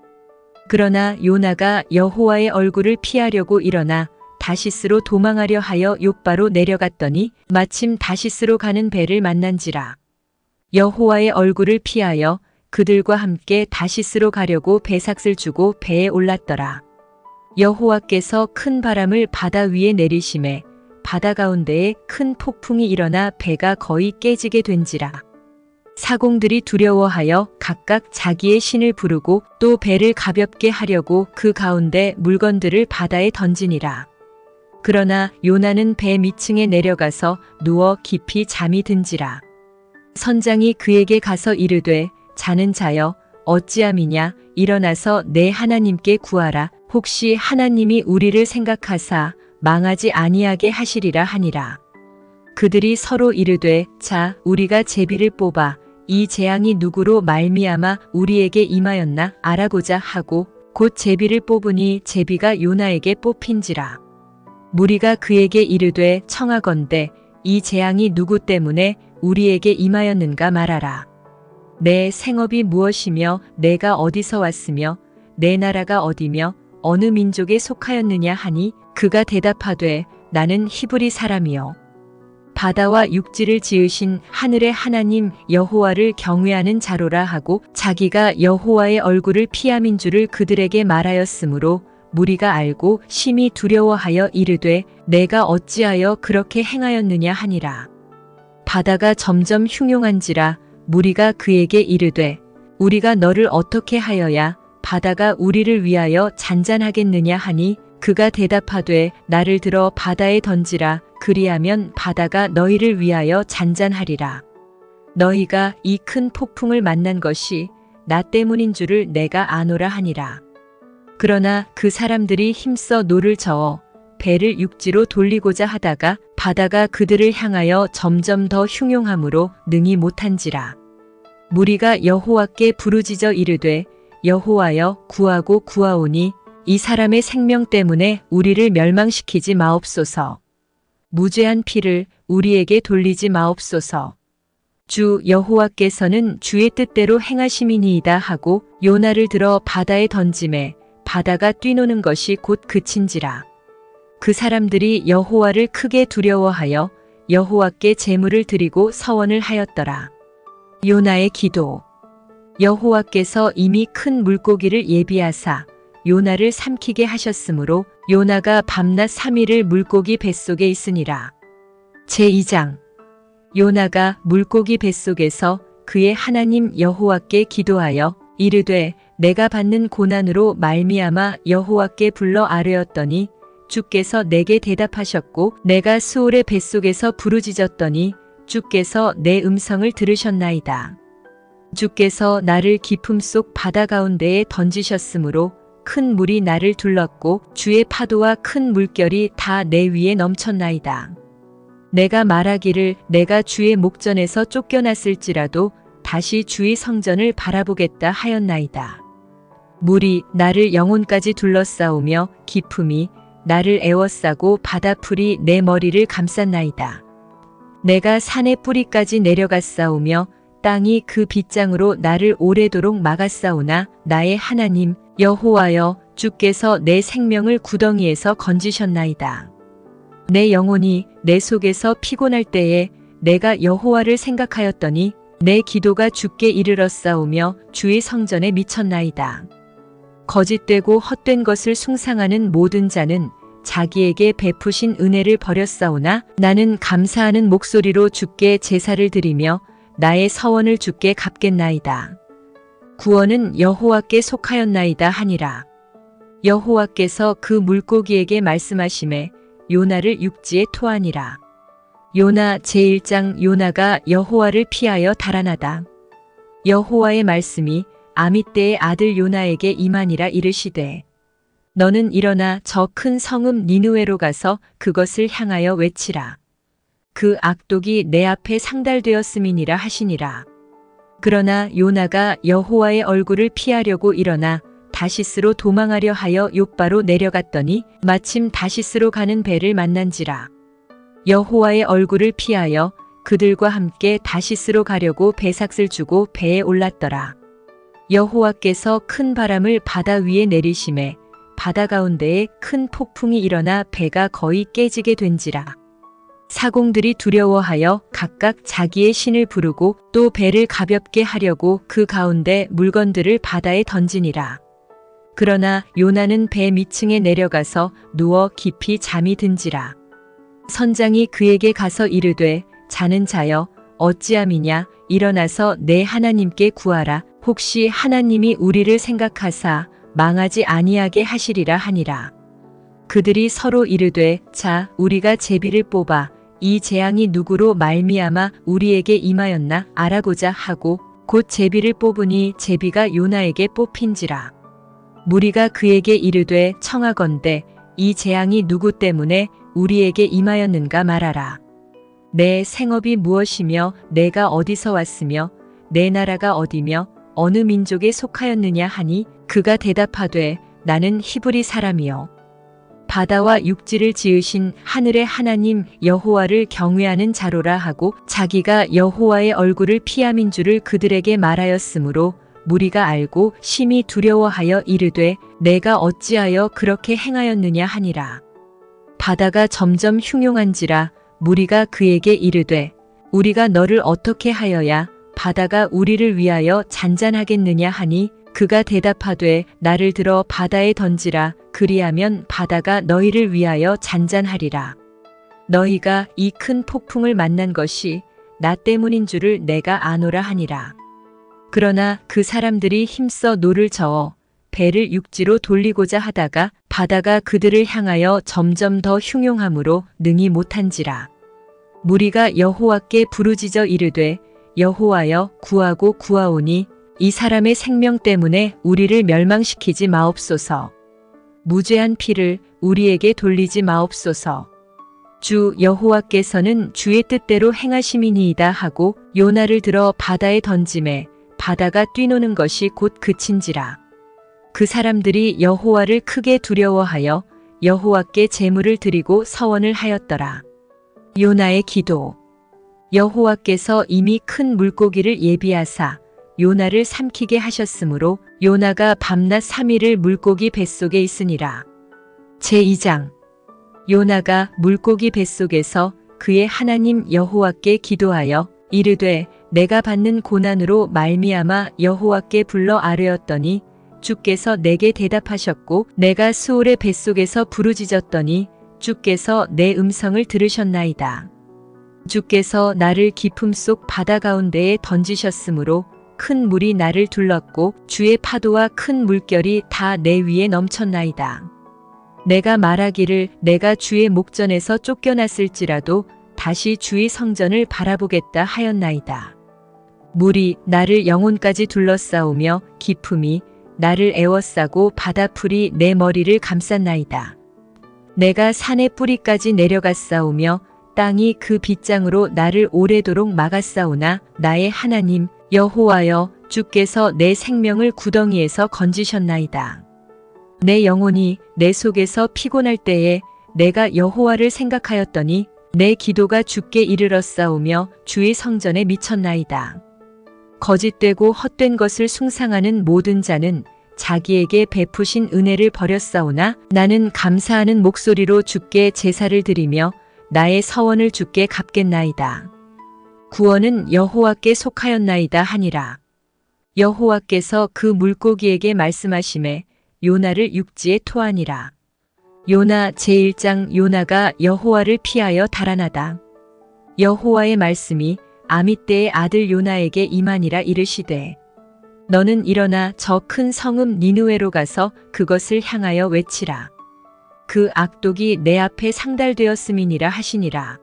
[SPEAKER 1] 그러나 요나가 여호와의 얼굴을 피하려고 일어나 다시스로 도망하려 하여 욥바로 내려갔더니 마침 다시스로 가는 배를 만난지라. 여호와의 얼굴을 피하여 그들과 함께 다시스로 가려고 배삭을 주고 배에 올랐더라. 여호와께서 큰 바람을 바다 위에 내리심에 바다 가운데에 큰 폭풍이 일어나 배가 거의 깨지게 된지라. 사공들이 두려워하여 각각 자기의 신을 부르고 또 배를 가볍게 하려고 그 가운데 물건들을 바다에 던지니라. 그러나 요나는 배 밑층에 내려가서 누워 깊이 잠이 든지라. 선장이 그에게 가서 이르되 자는 자여 어찌함이냐 일어나서 내 하나님께 구하라. 혹시 하나님이 우리를 생각하사 망하지 아니하게 하시리라 하니라. 그들이 서로 이르되 자 우리가 제비를 뽑아 이 재앙이 누구로 말미암아 우리에게 임하였나 알아보자 하고 곧 제비를 뽑으니 제비가 요나에게 뽑힌지라. 무리가 그에게 이르되 청하건대 이 재앙이 누구 때문에 우리에게 임하였는가 말하라. 내 생업이 무엇이며 내가 어디서 왔으며 내 나라가 어디며 어느 민족에 속하였느냐 하니 그가 대답하되 나는 히브리 사람이요 바다와 육지를 지으신 하늘의 하나님 여호와를 경외하는 자로라 하고 자기가 여호와의 얼굴을 피함인 줄을 그들에게 말하였으므로 무리가 알고 심히 두려워하여 이르되 내가 어찌하여 그렇게 행하였느냐 하니라. 바다가 점점 흉용한지라 무리가 그에게 이르되 우리가 너를 어떻게 하여야 바다가 우리를 위하여 잔잔하겠느냐 하니 그가 대답하되 나를 들어 바다에 던지라. 그리하면 바다가 너희를 위하여 잔잔하리라. 너희가 이 큰 폭풍을 만난 것이 나 때문인 줄을 내가 아노라 하니라. 그러나 그 사람들이 힘써 노를 저어 배를 육지로 돌리고자 하다가 바다가 그들을 향하여 점점 더 흉용함으로 능히 못한지라. 무리가 여호와께 부르짖어 이르되 여호와여 구하고 구하오니 이 사람의 생명 때문에 우리를 멸망시키지 마옵소서. 무죄한 피를 우리에게 돌리지 마옵소서. 주 여호와께서는 주의 뜻대로 행하심이니이다 하고 요나를 들어 바다에 던지매 바다가 뛰노는 것이 곧 그친지라. 그 사람들이 여호와를 크게 두려워하여 여호와께 제물을 드리고 서원을 하였더라. 요나의 기도. 여호와께서 이미 큰 물고기를 예비하사 요나를 삼키게 하셨으므로 요나가 밤낮 3일을 물고기 뱃속에 있으니라. 제2장. 요나가 물고기 뱃속에서 그의 하나님 여호와께 기도하여 이르되 내가 받는 고난으로 말미암아 여호와께 불러 아뢰었더니 주께서 내게 대답하셨고 내가 수올의 뱃속에서 부르짖었더니 주께서 내 음성을 들으셨나이다. 주께서 나를 깊음 속 바다 가운데에 던지셨으므로 큰 물이 나를 둘렀고 주의 파도와 큰 물결이 다 내 위에 넘쳤나이다. 내가 말하기를 내가 주의 목전에서 쫓겨났을지라도 다시 주의 성전을 바라보겠다 하였나이다. 물이 나를 영혼까지 둘러싸우며 깊음이 나를 에워싸고 바다풀이 내 머리를 감쌌나이다. 내가 산의 뿌리까지 내려갔사오며 땅이 그 빗장으로 나를 오래도록 막았사오나 나의 하나님 여호와여 주께서 내 생명을 구덩이에서 건지셨나이다. 내 영혼이 내 속에서 피곤할 때에 내가 여호와를 생각하였더니 내 기도가 주께 이르렀사오며 주의 성전에 미쳤나이다. 거짓되고 헛된 것을 숭상하는 모든 자는 자기에게 베푸신 은혜를 버렸사오나 나는 감사하는 목소리로 주께 제사를 드리며 나의 서원을 주께 갚겠나이다. 구원은 여호와께 속하였나이다 하니라. 여호와께서 그 물고기에게 말씀하시매 요나를 육지에 토하니라. 요나 제1장. 요나가 여호와를 피하여 달아나다. 여호와의 말씀이 아미떼의 아들 요나에게 임하니라. 이르시되 너는 일어나 저 큰 성읍 니느웨로 가서 그것을 향하여 외치라. 그 악독이 내 앞에 상달되었음이니라 하시니라. 그러나 요나가 여호와의 얼굴을 피하려고 일어나 다시스로 도망하려 하여 욥바로 내려갔더니 마침 다시스로 가는 배를 만난지라. 여호와의 얼굴을 피하여 그들과 함께 다시스로 가려고 배삭을 주고 배에 올랐더라. 여호와께서 큰 바람을 바다 위에 내리심에 바다 가운데에 큰 폭풍이 일어나 배가 거의 깨지게 된지라. 사공들이 두려워하여 각각 자기의 신을 부르고 또 배를 가볍게 하려고 그 가운데 물건들을 바다에 던지니라. 그러나 요나는 배 밑층에 내려가서 누워 깊이 잠이 든지라. 선장이 그에게 가서 이르되 자는 자여 어찌함이냐 일어나서 내 하나님께 구하라. 혹시 하나님이 우리를 생각하사 망하지 아니하게 하시리라 하니라. 그들이 서로 이르되 자 우리가 제비를 뽑아 이 재앙이 누구로 말미암아 우리에게 임하였나 알아보자 하고 곧 제비를 뽑으니 제비가 요나에게 뽑힌지라. 무리가 그에게 이르되 청하건대 이 재앙이 누구 때문에 우리에게 임하였는가 말하라. 내 생업이 무엇이며 내가 어디서 왔으며 내 나라가 어디며 어느 민족에 속하였느냐 하니 그가 대답하되 나는 히브리 사람이요 바다와 육지를 지으신 하늘의 하나님 여호와를 경외하는 자로라 하고 자기가 여호와의 얼굴을 피함인 줄을 그들에게 말하였으므로 무리가 알고 심히 두려워하여 이르되 내가 어찌하여 그렇게 행하였느냐 하니라. 바다가 점점 흉용한지라 무리가 그에게 이르되 우리가 너를 어떻게 하여야 바다가 우리를 위하여 잔잔하겠느냐 하니 그가 대답하되 나를 들어 바다에 던지라. 그리하면 바다가 너희를 위하여 잔잔하리라. 너희가 이 큰 폭풍을 만난 것이 나 때문인 줄을 내가 아노라 하니라. 그러나 그 사람들이 힘써 노를 저어 배를 육지로 돌리고자 하다가 바다가 그들을 향하여 점점 더 흉용함으로 능히 못한지라. 무리가 여호와께 부르짖어 이르되 여호와여 구하고 구하오니 이 사람의 생명 때문에 우리를 멸망시키지 마옵소서. 무죄한 피를 우리에게 돌리지 마옵소서. 주 여호와께서는 주의 뜻대로 행하심이니이다 하고 요나를 들어 바다에 던짐에 바다가 뛰노는 것이 곧 그친지라. 그 사람들이 여호와를 크게 두려워하여 여호와께 제물을 드리고 서원을 하였더라. 요나의 기도. 여호와께서 이미 큰 물고기를 예비하사 요나를 삼키게 하셨으므로 요나가 밤낮 3일을 물고기 뱃속에 있으니라. 제2장. 요나가 물고기 뱃속에서 그의 하나님 여호와께 기도하여 이르되 내가 받는 고난으로 말미암아 여호와께 불러 아뢰었더니 주께서 내게 대답하셨고 내가 수올의 뱃속에서 부르짖었더니 주께서 내 음성을 들으셨나이다. 주께서 나를 깊음 속 바다 가운데에 던지셨으므로 큰 물이 나를 둘렀고 주의 파도와 큰 물결이 다 내 위에 넘쳤나이다. 내가 말하기를 내가 주의 목전에서 쫓겨났을지라도 다시 주의 성전을 바라보겠다 하였나이다. 물이 나를 영혼까지 둘러싸우며 깊음이 나를 에워싸고 바다풀이 내 머리를 감쌌나이다. 내가 산의 뿌리까지 내려갔사오며 땅이 그 빗장으로 나를 오래도록 막았사오나 나의 하나님 여호와여 주께서 내 생명을 구덩이에서 건지셨나이다. 내 영혼이 내 속에서 피곤할 때에 내가 여호와를 생각하였더니 내 기도가 주께 이르렀사오며 주의 성전에 미쳤나이다. 거짓되고 헛된 것을 숭상하는 모든 자는 자기에게 베푸신 은혜를 버렸사오나 나는 감사하는 목소리로 주께 제사를 드리며 나의 서원을 주께 갚겠나이다. 구원은 여호와께 속하였나이다 하니라. 여호와께서 그 물고기에게 말씀하시매 요나를 육지에 토하니라. 요나 제1장. 요나가 여호와를 피하여 달아나다. 여호와의 말씀이 아미떼의 아들 요나에게 임하니라. 이르시되 너는 일어나 저 큰 성읍 니느웨로 가서 그것을 향하여 외치라. 그 악독이 내 앞에 상달되었음이니라 하시니라.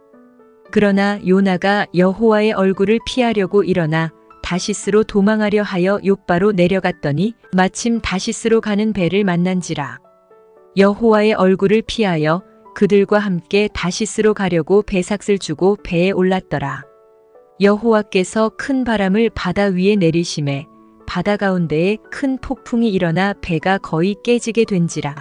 [SPEAKER 1] 그러나 요나가 여호와의 얼굴을 피하려고 일어나 다시스로 도망하려 하여 욥바로 내려갔더니 마침 다시스로 가는 배를 만난지라. 여호와의 얼굴을 피하여 그들과 함께 다시스로 가려고 배삭을 주고 배에 올랐더라. 여호와께서 큰 바람을 바다 위에 내리심에 바다 가운데에 큰 폭풍이 일어나 배가 거의 깨지게 된지라.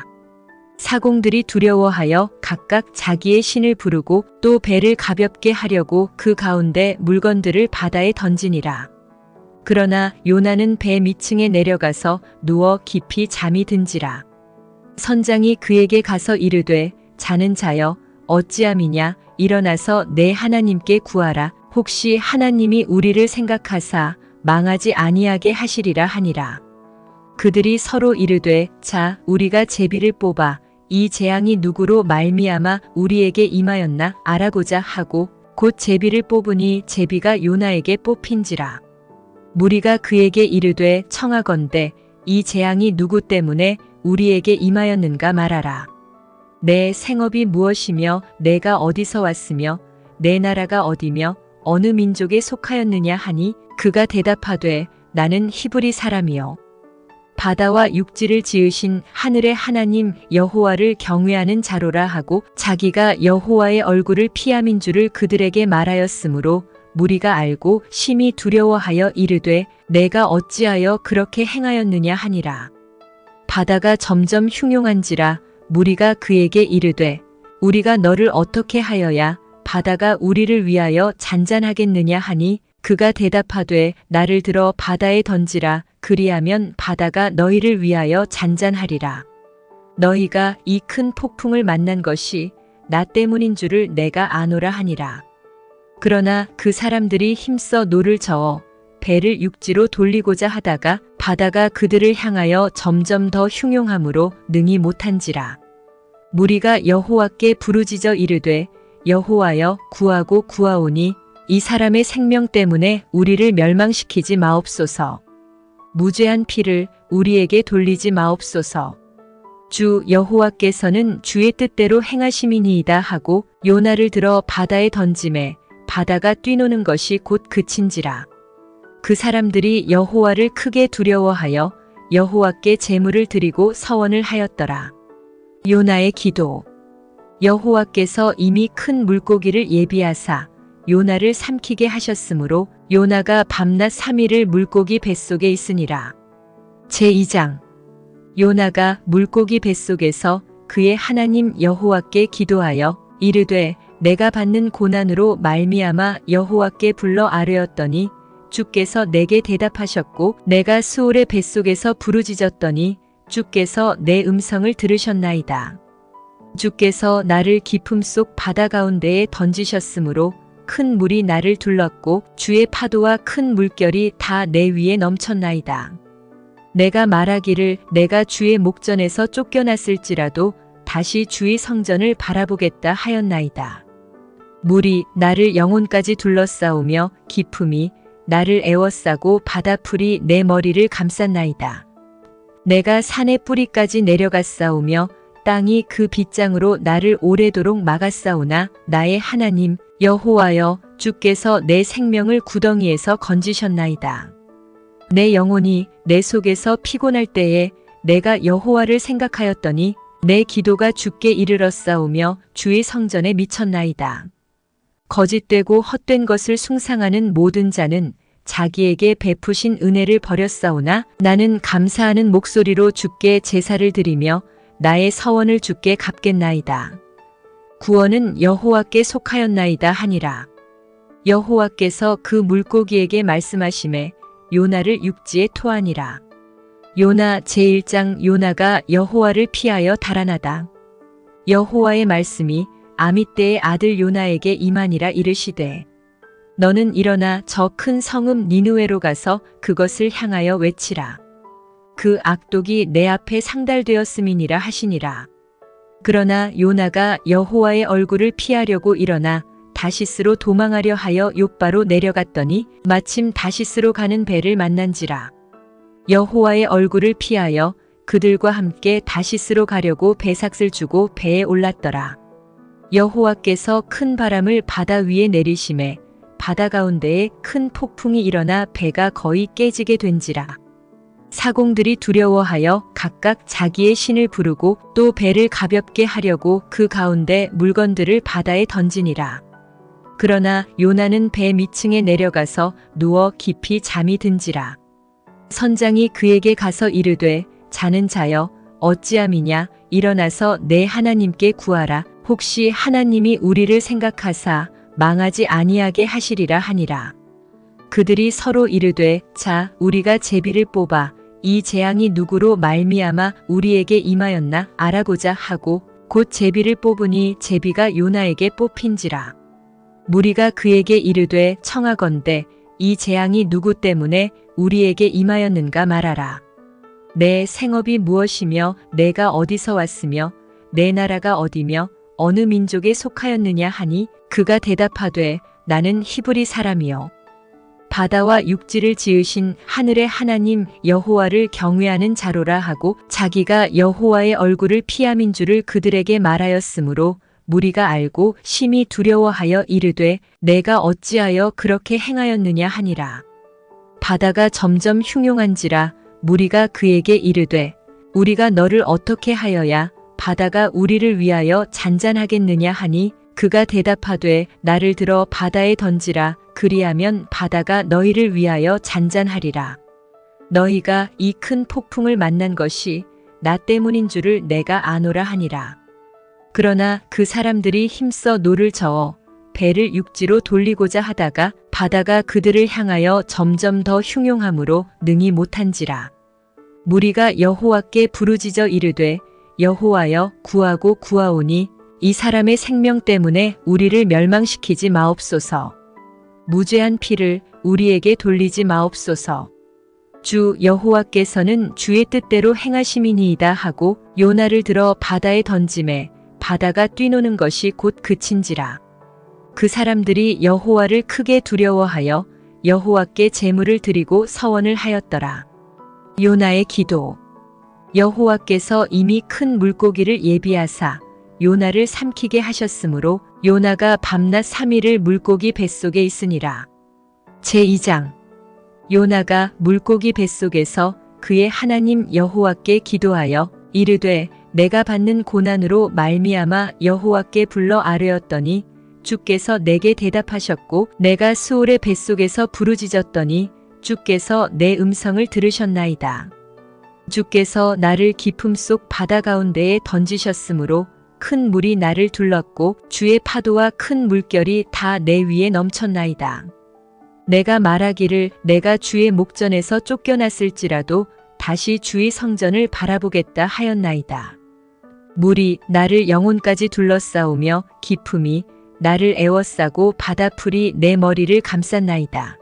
[SPEAKER 1] 사공들이 두려워하여 각각 자기의 신을 부르고 또 배를 가볍게 하려고 그 가운데 물건들을 바다에 던지니라. 그러나 요나는 배 밑층에 내려가서 누워 깊이 잠이 든지라. 선장이 그에게 가서 이르되 자는 자여 어찌함이냐 일어나서 내 하나님께 구하라. 혹시 하나님이 우리를 생각하사 망하지 아니하게 하시리라 하니라. 그들이 서로 이르되 자 우리가 제비를 뽑아 이 재앙이 누구로 말미암아 우리에게 임하였나 알아보자 하고 곧 제비를 뽑으니 제비가 요나에게 뽑힌지라. 무리가 그에게 이르되 청하건대 이 재앙이 누구 때문에 우리에게 임하였는가 말하라. 내 생업이 무엇이며 내가 어디서 왔으며 내 나라가 어디며 어느 민족에 속하였느냐 하니 그가 대답하되 나는 히브리 사람이요 바다와 육지를 지으신 하늘의 하나님 여호와를 경외하는 자로라 하고 자기가 여호와의 얼굴을 피함인 줄을 그들에게 말하였으므로 무리가 알고 심히 두려워하여 이르되 내가 어찌하여 그렇게 행하였느냐 하니라. 바다가 점점 흉용한지라. 무리가 그에게 이르되 우리가 너를 어떻게 하여야 바다가 우리를 위하여 잔잔하겠느냐 하니 그가 대답하되 나를 들어 바다에 던지라. 그리하면 바다가 너희를 위하여 잔잔하리라. 너희가 이 큰 폭풍을 만난 것이 나 때문인 줄을 내가 아노라 하니라. 그러나 그 사람들이 힘써 노를 저어 배를 육지로 돌리고자 하다가 바다가 그들을 향하여 점점 더 흉용함으로 능히 못한지라. 무리가 여호와께 부르짖어 이르되 여호와여 구하고 구하오니 이 사람의 생명 때문에 우리를 멸망시키지 마옵소서. 무죄한 피를 우리에게 돌리지 마옵소서. 주 여호와께서는 주의 뜻대로 행하심이니이다 하고 요나를 들어 바다에 던짐에 바다가 뛰노는 것이 곧 그친지라. 그 사람들이 여호와를 크게 두려워하여 여호와께 제물을 드리고 서원을 하였더라. 요나의 기도. 여호와께서 이미 큰 물고기를 예비하사 요나를 삼키게 하셨으므로 요나가 밤낮 3일을 물고기 뱃속에 있으니라. 제2장. 요나가 물고기 뱃속에서 그의 하나님 여호와께 기도하여 이르되 내가 받는 고난으로 말미암아 여호와께 불러 아뢰었더니 주께서 내게 대답하셨고 내가 수올의 뱃속에서 부르짖었더니 주께서 내 음성을 들으셨나이다. 주께서 나를 깊음 속 바다 가운데에 던지셨으므로 큰 물이 나를 둘렀고 주의 파도와 큰 물결이 다 내 위에 넘쳤나이다. 내가 말하기를 내가 주의 목전에서 쫓겨났을지라도 다시 주의 성전을 바라보겠다 하였나이다. 물이 나를 영혼까지 둘러싸우며 깊음이 나를 에워싸고 바다풀이 내 머리를 감쌌나이다. 내가 산의 뿌리까지 내려갔사오며 땅이 그 빗장으로 나를 오래도록 막았사오나 나의 하나님 여호와여 주께서 내 생명을 구덩이에서 건지셨나이다. 내 영혼이 내 속에서 피곤할 때에 내가 여호와를 생각하였더니 내 기도가 주께 이르렀사오며 주의 성전에 미쳤나이다. 거짓되고 헛된 것을 숭상하는 모든 자는 자기에게 베푸신 은혜를 버렸사오나 나는 감사하는 목소리로 주께 제사를 드리며 나의 서원을 주께 갚겠나이다. 구원은 여호와께 속하였나이다 하니라. 여호와께서 그 물고기에게 말씀하시매 요나를 육지에 토하니라. 요나 제1장. 요나가 여호와를 피하여 달아나다. 여호와의 말씀이 아미떼의 아들 요나에게 임하니라 이르시되 너는 일어나 저 큰 성읍 니느웨로 가서 그것을 향하여 외치라. 그 악독이 내 앞에 상달되었음이니라 하시니라. 그러나 요나가 여호와의 얼굴을 피하려고 일어나 다시스로 도망하려 하여 욥바로 내려갔더니 마침 다시스로 가는 배를 만난지라. 여호와의 얼굴을 피하여 그들과 함께 다시스로 가려고 배삭을 주고 배에 올랐더라. 여호와께서 큰 바람을 바다 위에 내리심에 바다 가운데에 큰 폭풍이 일어나 배가 거의 깨지게 된지라. 사공들이 두려워하여 각각 자기의 신을 부르고 또 배를 가볍게 하려고 그 가운데 물건들을 바다에 던지니라. 그러나 요나는 배 밑층에 내려가서 누워 깊이 잠이 든지라. 선장이 그에게 가서 이르되 자는 자여 어찌함이냐 일어나서 내 하나님께 구하라. 혹시 하나님이 우리를 생각하사 망하지 아니하게 하시리라 하니라. 그들이 서로 이르되 자 우리가 제비를 뽑아 이 재앙이 누구로 말미암아 우리에게 임하였나 알아보자 하고 곧 제비를 뽑으니 제비가 요나에게 뽑힌지라. 무리가 그에게 이르되 청하건대 이 재앙이 누구 때문에 우리에게 임하였는가 말하라. 내 생업이 무엇이며 내가 어디서 왔으며 내 나라가 어디며 어느 민족에 속하였느냐 하니 그가 대답하되 나는 히브리 사람이요 바다와 육지를 지으신 하늘의 하나님 여호와를 경외하는 자로라 하고 자기가 여호와의 얼굴을 피함인 줄을 그들에게 말하였으므로 무리가 알고 심히 두려워하여 이르되 내가 어찌하여 그렇게 행하였느냐 하니라. 바다가 점점 흉용한지라 무리가 그에게 이르되 우리가 너를 어떻게 하여야 바다가 우리를 위하여 잔잔하겠느냐 하니 그가 대답하되 나를 들어 바다에 던지라. 그리하면 바다가 너희를 위하여 잔잔하리라. 너희가 이 큰 폭풍을 만난 것이 나 때문인 줄을 내가 아노라 하니라. 그러나 그 사람들이 힘써 노를 저어 배를 육지로 돌리고자 하다가 바다가 그들을 향하여 점점 더 흉용함으로 능히 못한지라. 무리가 여호와께 부르짖어 이르되 여호와여 구하고 구하오니 이 사람의 생명 때문에 우리를 멸망시키지 마옵소서. 무죄한 피를 우리에게 돌리지 마옵소서. 주 여호와께서는 주의 뜻대로 행하심이니이다 하고 요나를 들어 바다에 던짐에 바다가 뛰노는 것이 곧 그친지라. 그 사람들이 여호와를 크게 두려워하여 여호와께 제물을 드리고 서원을 하였더라. 요나의 기도. 여호와께서 이미 큰 물고기를 예비하사 요나를 삼키게 하셨으므로 요나가 밤낮 3일을 물고기 뱃속에 있으니라. 제2장. 요나가 물고기 뱃속에서 그의 하나님 여호와께 기도하여 이르되 내가 받는 고난으로 말미암아 여호와께 불러 아뢰었더니 주께서 내게 대답하셨고 내가 수올의 뱃속에서 부르짖었더니 주께서 내 음성을 들으셨나이다. 주께서 나를 깊음 속 바다 가운데에 던지셨으므로 큰 물이 나를 둘렀고 주의 파도와 큰 물결이 다 내 위에 넘쳤나이다. 내가 말하기를 내가 주의 목전에서 쫓겨났을지라도 다시 주의 성전을 바라보겠다 하였나이다. 물이 나를 영혼까지 둘러싸우며 깊음이 나를 에워싸고 바다풀이 내 머리를 감쌌나이다.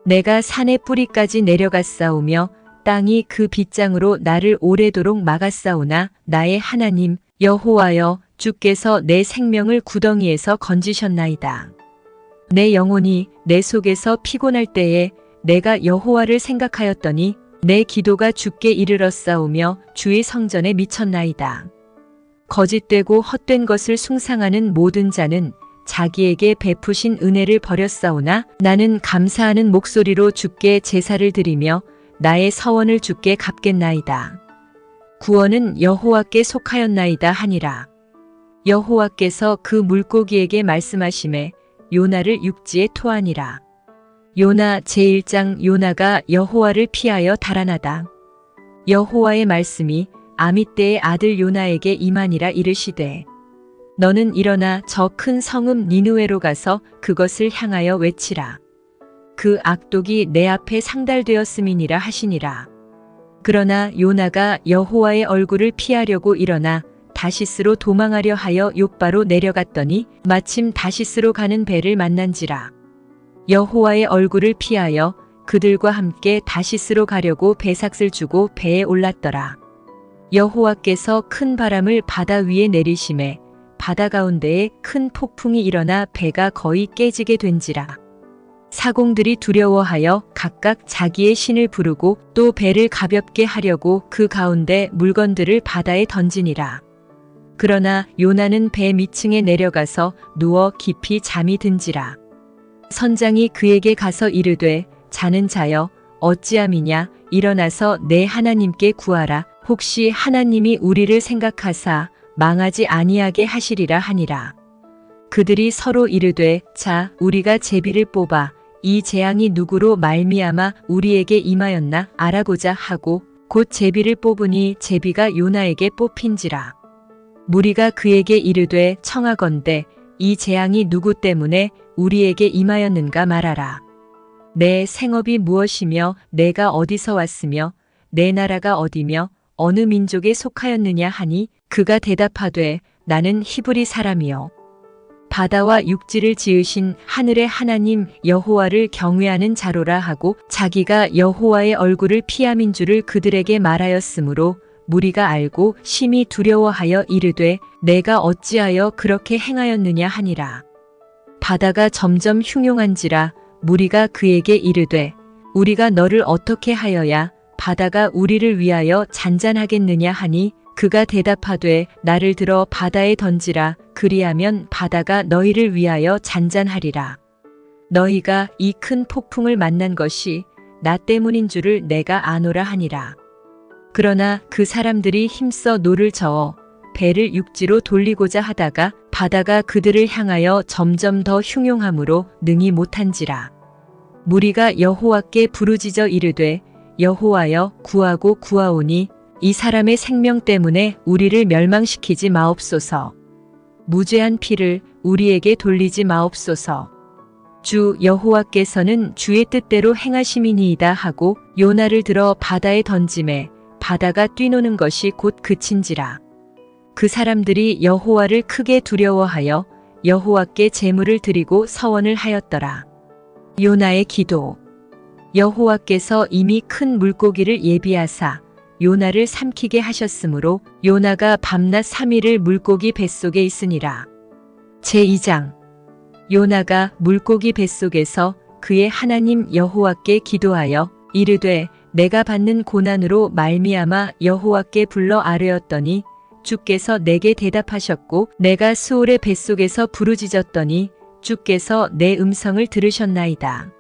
[SPEAKER 1] 내가 산의 뿌리까지 내려갔사오며 땅이 그 빗장으로 나를 오래도록 막았사오나 나의 하나님 여호와여 주께서 내 생명을 구덩이에서 건지셨나이다. 내 영혼이 내 속에서 피곤할 때에 내가 여호와를 생각하였더니 내 기도가 주께 이르렀사오며 주의 성전에 미쳤나이다. 거짓되고 헛된 것을 숭상하는 모든 자는 자기에게 베푸신 은혜를 버렸사오나 나는 감사하는 목소리로 주께 제사를 드리며 나의 서원을 주께 갚겠나이다. 구원은 여호와께 속하였나이다 하니라. 여호와께서 그 물고기에게 말씀하시매 요나를 육지에 토하니라. 요나 제1장. 요나가 여호와를 피하여 달아나다. 여호와의 말씀이 아미떼의 아들 요나에게 임하니라. 이르시되 너는 일어나 저 큰 성읍 니느웨로 가서 그것을 향하여 외치라. 그 악독이 내 앞에 상달되었음이니라 하시니라. 그러나 요나가 여호와의 얼굴을 피하려고 일어나 다시스로 도망하려 하여 욥바로 내려갔더니 마침 다시스로 가는 배를 만난지라. 여호와의 얼굴을 피하여 그들과 함께 다시스로 가려고 배삭을 주고 배에 올랐더라. 여호와께서 큰 바람을 바다 위에 내리심에 바다 가운데에 큰 폭풍이 일어나 배가 거의 깨지게 된지라. 사공들이 두려워하여 각각 자기의 신을 부르고 또 배를 가볍게 하려고 그 가운데 물건들을 바다에 던지니라. 그러나 요나는 배 밑층에 내려가서 누워 깊이 잠이 든지라. 선장이 그에게 가서 이르되 자는 자여 어찌함이냐 일어나서 내 하나님께 구하라. 혹시 하나님이 우리를 생각하사 망하지 아니하게 하시리라 하니라. 그들이 서로 이르되 자 우리가 제비를 뽑아 이 재앙이 누구로 말미암아 우리에게 임하였나 알아보자 하고 곧 제비를 뽑으니 제비가 요나에게 뽑힌지라. 무리가 그에게 이르되 청하건대 이 재앙이 누구 때문에 우리에게 임하였는가 말하라. 내 생업이 무엇이며 내가 어디서 왔으며 내 나라가 어디며 어느 민족에 속하였느냐 하니 그가 대답하되 나는 히브리 사람이요 바다와 육지를 지으신 하늘의 하나님 여호와를 경외하는 자로라 하고 자기가 여호와의 얼굴을 피함인 줄을 그들에게 말하였으므로 무리가 알고 심히 두려워하여 이르되 내가 어찌하여 그렇게 행하였느냐 하니라. 바다가 점점 흉용한지라 무리가 그에게 이르되 우리가 너를 어떻게 하여야 바다가 우리를 위하여 잔잔하겠느냐 하니 그가 대답하되 나를 들어 바다에 던지라. 그리하면 바다가 너희를 위하여 잔잔하리라. 너희가 이 큰 폭풍을 만난 것이 나 때문인 줄을 내가 아노라 하니라. 그러나 그 사람들이 힘써 노를 저어 배를 육지로 돌리고자 하다가 바다가 그들을 향하여 점점 더 흉용함으로 능히 못한지라. 무리가 여호와께 부르짖어 이르되 여호와여 구하고 구하오니 이 사람의 생명 때문에 우리를 멸망시키지 마옵소서. 무죄한 피를 우리에게 돌리지 마옵소서. 주 여호와께서는 주의 뜻대로 행하심이니이다 하고 요나를 들어 바다에 던짐에 바다가 뛰노는 것이 곧 그친지라. 그 사람들이 여호와를 크게 두려워하여 여호와께 제물을 드리고 서원을 하였더라. 요나의 기도. 여호와께서 이미 큰 물고기를 예비하사 요나를 삼키게 하셨으므로 요나가 밤낮 3일을 물고기 뱃속에 있으니라. 제2장. 요나가 물고기 뱃속에서 그의 하나님 여호와께 기도하여 이르되 내가 받는 고난으로 말미암아 여호와께 불러 아뢰었더니 주께서 내게 대답하셨고 내가 수올의 뱃속에서 부르짖었더니 주께서 내 음성을 들으셨나이다.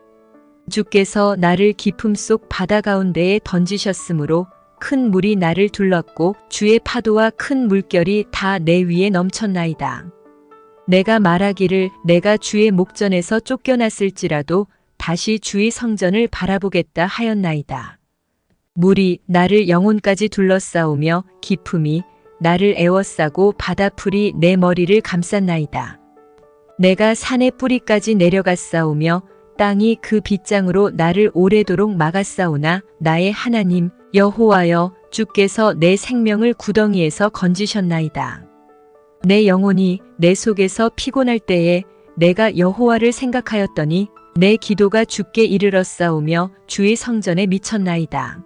[SPEAKER 1] 주께서 나를 깊음 속 바다 가운데에 던지셨으므로 큰 물이 나를 둘렀고 주의 파도와 큰 물결이 다 내 위에 넘쳤나이다. 내가 말하기를 내가 주의 목전에서 쫓겨났을지라도 다시 주의 성전을 바라보겠다 하였나이다. 물이 나를 영혼까지 둘러싸우며 깊음이 나를 에워싸고 바다풀이 내 머리를 감쌌나이다. 내가 산의 뿌리까지 내려갔사오며 땅이 그 빗장으로 나를 오래도록 막았사오나 나의 하나님 여호와여 주께서 내 생명을 구덩이에서 건지셨나이다. 내 영혼이 내 속에서 피곤할 때에 내가 여호와를 생각하였더니 내 기도가 주께 이르렀사오며 주의 성전에 미쳤나이다.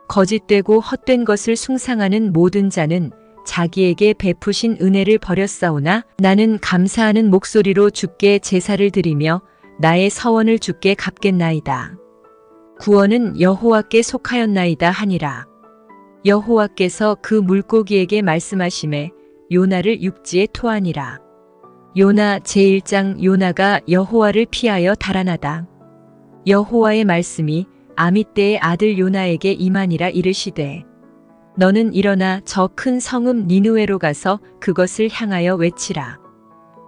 [SPEAKER 1] 거짓되고 헛된 것을 숭상하는 모든 자는 자기에게 베푸신 은혜를 버렸사오나 나는 감사하는 목소리로 주께 제사를 드리며 나의 서원을 주께 갚겠나이다. 구원은 여호와께 속하였나이다 하니라. 여호와께서 그 물고기에게 말씀하시매 요나를 육지에 토하니라. 요나 제1장. 요나가 여호와를 피하여 달아나다. 여호와의 말씀이 아미떼의 아들 요나에게 임하니라. 이르시되 너는 일어나 저 큰 성읍 니느웨로 가서 그것을 향하여 외치라.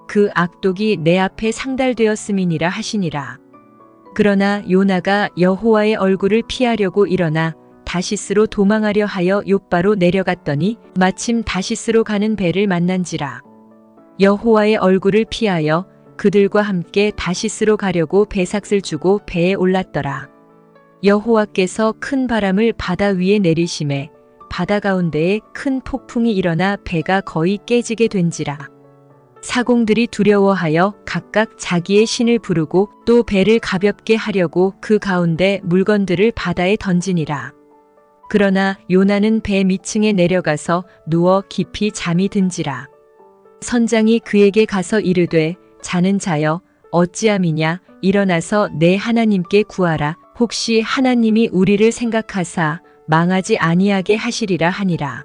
[SPEAKER 1] 그 악독이 내 앞에 상달되었음이니라 하시니라. 그러나 요나가 여호와의 얼굴을 피하려고 일어나 다시스로 도망하려 하여 욥바로 내려갔더니 마침 다시스로 가는 배를 만난지라. 여호와의 얼굴을 피하여 그들과 함께 다시스로 가려고 배삭을 주고 배에 올랐더라. 여호와께서 큰 바람을 바다 위에 내리심에 바다 가운데에 큰 폭풍이 일어나 배가 거의 깨지게 된지라. 사공들이 두려워하여 각각 자기의 신을 부르고 또 배를 가볍게 하려고 그 가운데 물건들을 바다에 던지니라. 그러나 요나는 배 밑층에 내려가서 누워 깊이 잠이 든지라. 선장이 그에게 가서 이르되 자는 자여 어찌함이냐 일어나서 내 하나님께 구하라. 혹시 하나님이 우리를 생각하사 망하지 아니하게 하시리라 하니라.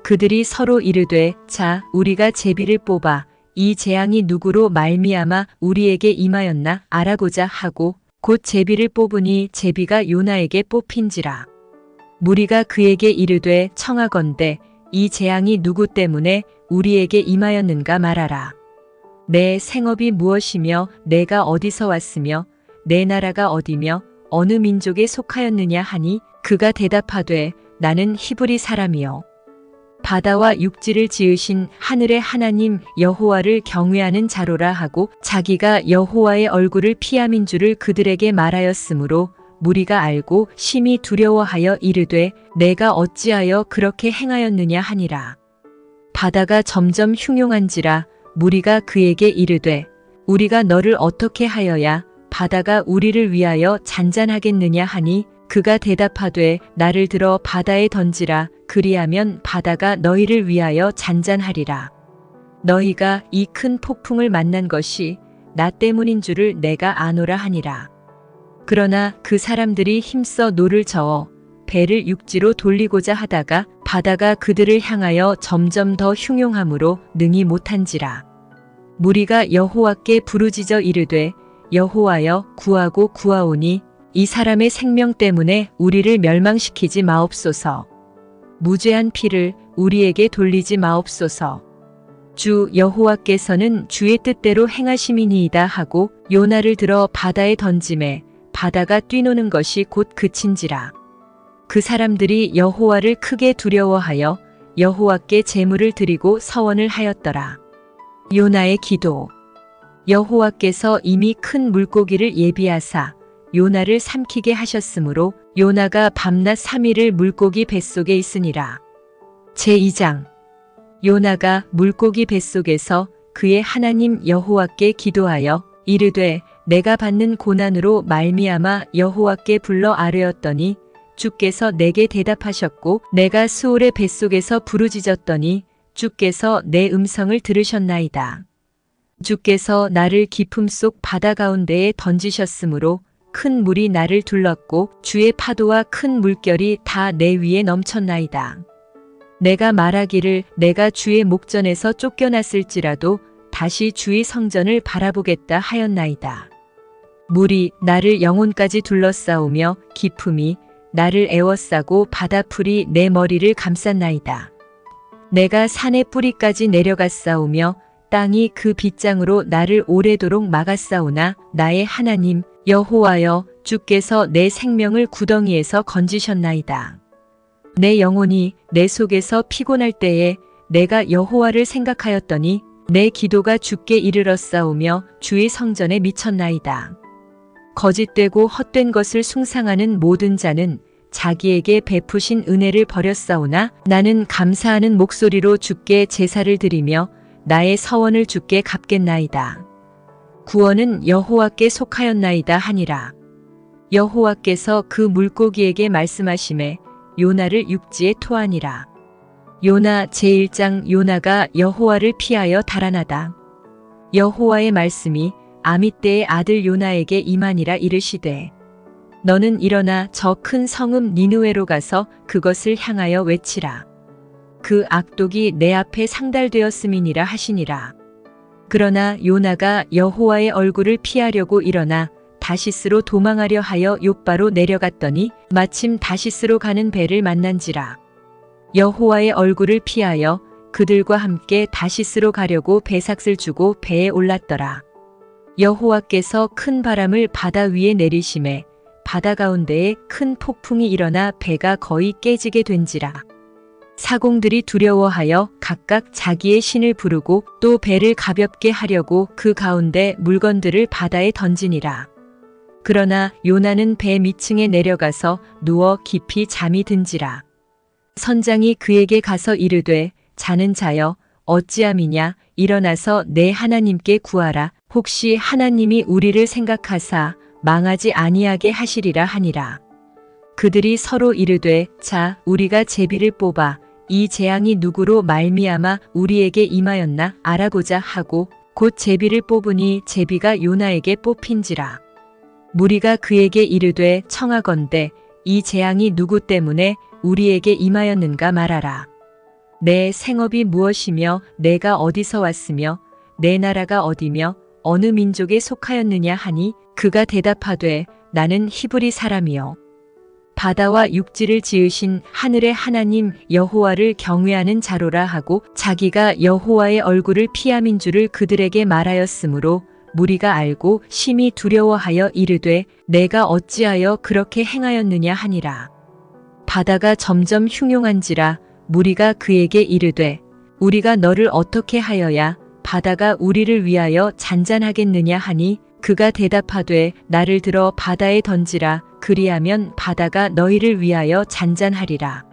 [SPEAKER 1] 그들이 서로 이르되 자 우리가 제비를 뽑아 이 재앙이 누구로 말미암아 우리에게 임하였나 알아보자 하고 곧 제비를 뽑으니 제비가 요나에게 뽑힌지라. 무리가 그에게 이르되 청하건대 이 재앙이 누구 때문에 우리에게 임하였는가 말하라. 내 생업이 무엇이며 내가 어디서 왔으며 내 나라가 어디며 어느 민족에 속하였느냐 하니 그가 대답하되 나는 히브리 사람이요 바다와 육지를 지으신 하늘의 하나님 여호와를 경외하는 자로라 하고 자기가 여호와의 얼굴을 피함인 줄을 그들에게 말하였으므로 무리가 알고 심히 두려워하여 이르되 내가 어찌하여 그렇게 행하였느냐 하니라. 바다가 점점 흉용한지라 무리가 그에게 이르되 우리가 너를 어떻게 하여야 바다가 우리를 위하여 잔잔하겠느냐 하니 그가 대답하되 나를 들어 바다에 던지라. 그리하면 바다가 너희를 위하여 잔잔하리라. 너희가 이 큰 폭풍을 만난 것이 나 때문인 줄을 내가 아노라 하니라. 그러나 그 사람들이 힘써 노를 저어 배를 육지로 돌리고자 하다가 바다가 그들을 향하여 점점 더 흉용함으로 능히 못한지라. 무리가 여호와께 부르짖어 이르되 여호와여 구하고 구하오니 이 사람의 생명 때문에 우리를 멸망시키지 마옵소서. 무죄한 피를 우리에게 돌리지 마옵소서. 주 여호와께서는 주의 뜻대로 행하심이니이다 하고 요나를 들어 바다에 던짐에 바다가 뛰노는 것이 곧 그친지라. 그 사람들이 여호와를 크게 두려워하여 여호와께 제물을 드리고 서원을 하였더라. 요나의 기도. 여호와께서 이미 큰 물고기를 예비하사 요나를 삼키게 하셨으므로 요나가 밤낮 3일을 물고기 뱃속에 있으니라. 제2장. 요나가 물고기 뱃속에서 그의 하나님 여호와께 기도하여 이르되 내가 받는 고난으로 말미암아 여호와께 불러 아뢰었더니 주께서 내게 대답하셨고 내가 수올의 뱃속에서 부르짖었더니 주께서 내 음성을 들으셨나이다. 주께서 나를 깊음 속 바다 가운데에 던지셨으므로 큰 물이 나를 둘렀고 주의 파도와 큰 물결이 다 내 위에 넘쳤나이다. 내가 말하기를 내가 주의 목전에서 쫓겨났을지라도 다시 주의 성전을 바라보겠다 하였나이다. 물이 나를 영혼까지 둘러싸우며 깊음이 나를 에워싸고 바다풀이 내 머리를 감쌌나이다. 내가 산의 뿌리까지 내려갔사오며 땅이 그 빗장으로 나를 오래도록 막았사오나 나의 하나님 여호와여 주께서 내 생명을 구덩이에서 건지셨나이다. 내 영혼이 내 속에서 피곤할 때에 내가 여호와를 생각하였더니 내 기도가 주께 이르렀사오며 주의 성전에 미쳤나이다. 거짓되고 헛된 것을 숭상하는 모든 자는 자기에게 베푸신 은혜를 버렸사오나 나는 감사하는 목소리로 주께 제사를 드리며 나의 서원을 주께 갚겠나이다. 구원은 여호와께 속하였나이다 하니라. 여호와께서 그 물고기에게 말씀하시매 요나를 육지에 토하니라. 요나 제1장. 요나가 여호와를 피하여 달아나다. 여호와의 말씀이 아미떼의 아들 요나에게 임하니라. 이르시되 너는 일어나 저 큰 성읍 니느웨로 가서 그것을 향하여 외치라. 그 악독이 내 앞에 상달되었음이니라 하시니라. 그러나 요나가 여호와의 얼굴을 피하려고 일어나 다시스로 도망하려 하여 욥바로 내려갔더니 마침 다시스로 가는 배를 만난지라. 여호와의 얼굴을 피하여 그들과 함께 다시스로 가려고 배삭을 주고 배에 올랐더라. 여호와께서 큰 바람을 바다 위에 내리심에 바다 가운데에 큰 폭풍이 일어나 배가 거의 깨지게 된지라. 사공들이 두려워하여 각각 자기의 신을 부르고 또 배를 가볍게 하려고 그 가운데 물건들을 바다에 던지니라. 그러나 요나는 배 밑층에 내려가서 누워 깊이 잠이 든지라. 선장이 그에게 가서 이르되 자는 자여 어찌함이냐 일어나서 내 하나님께 구하라. 혹시 하나님이 우리를 생각하사 망하지 아니하게 하시리라 하니라. 그들이 서로 이르되 자 우리가 제비를 뽑아 이 재앙이 누구로 말미암아 우리에게 임하였나 알아보자 하고 곧 제비를 뽑으니 제비가 요나에게 뽑힌지라. 무리가 그에게 이르되 청하건대 이 재앙이 누구 때문에 우리에게 임하였는가 말하라. 내 생업이 무엇이며 내가 어디서 왔으며 내 나라가 어디며 어느 민족에 속하였느냐 하니 그가 대답하되 나는 히브리 사람이요 바다와 육지를 지으신 하늘의 하나님 여호와를 경외하는 자로라 하고 자기가 여호와의 얼굴을 피함인 줄을 그들에게 말하였으므로 무리가 알고 심히 두려워하여 이르되 내가 어찌하여 그렇게 행하였느냐 하니라. 바다가 점점 흉용한지라 무리가 그에게 이르되 우리가 너를 어떻게 하여야 바다가 우리를 위하여 잔잔하겠느냐 하니 그가 대답하되 나를 들어 바다에 던지라. 그리하면 바다가 너희를 위하여 잔잔하리라.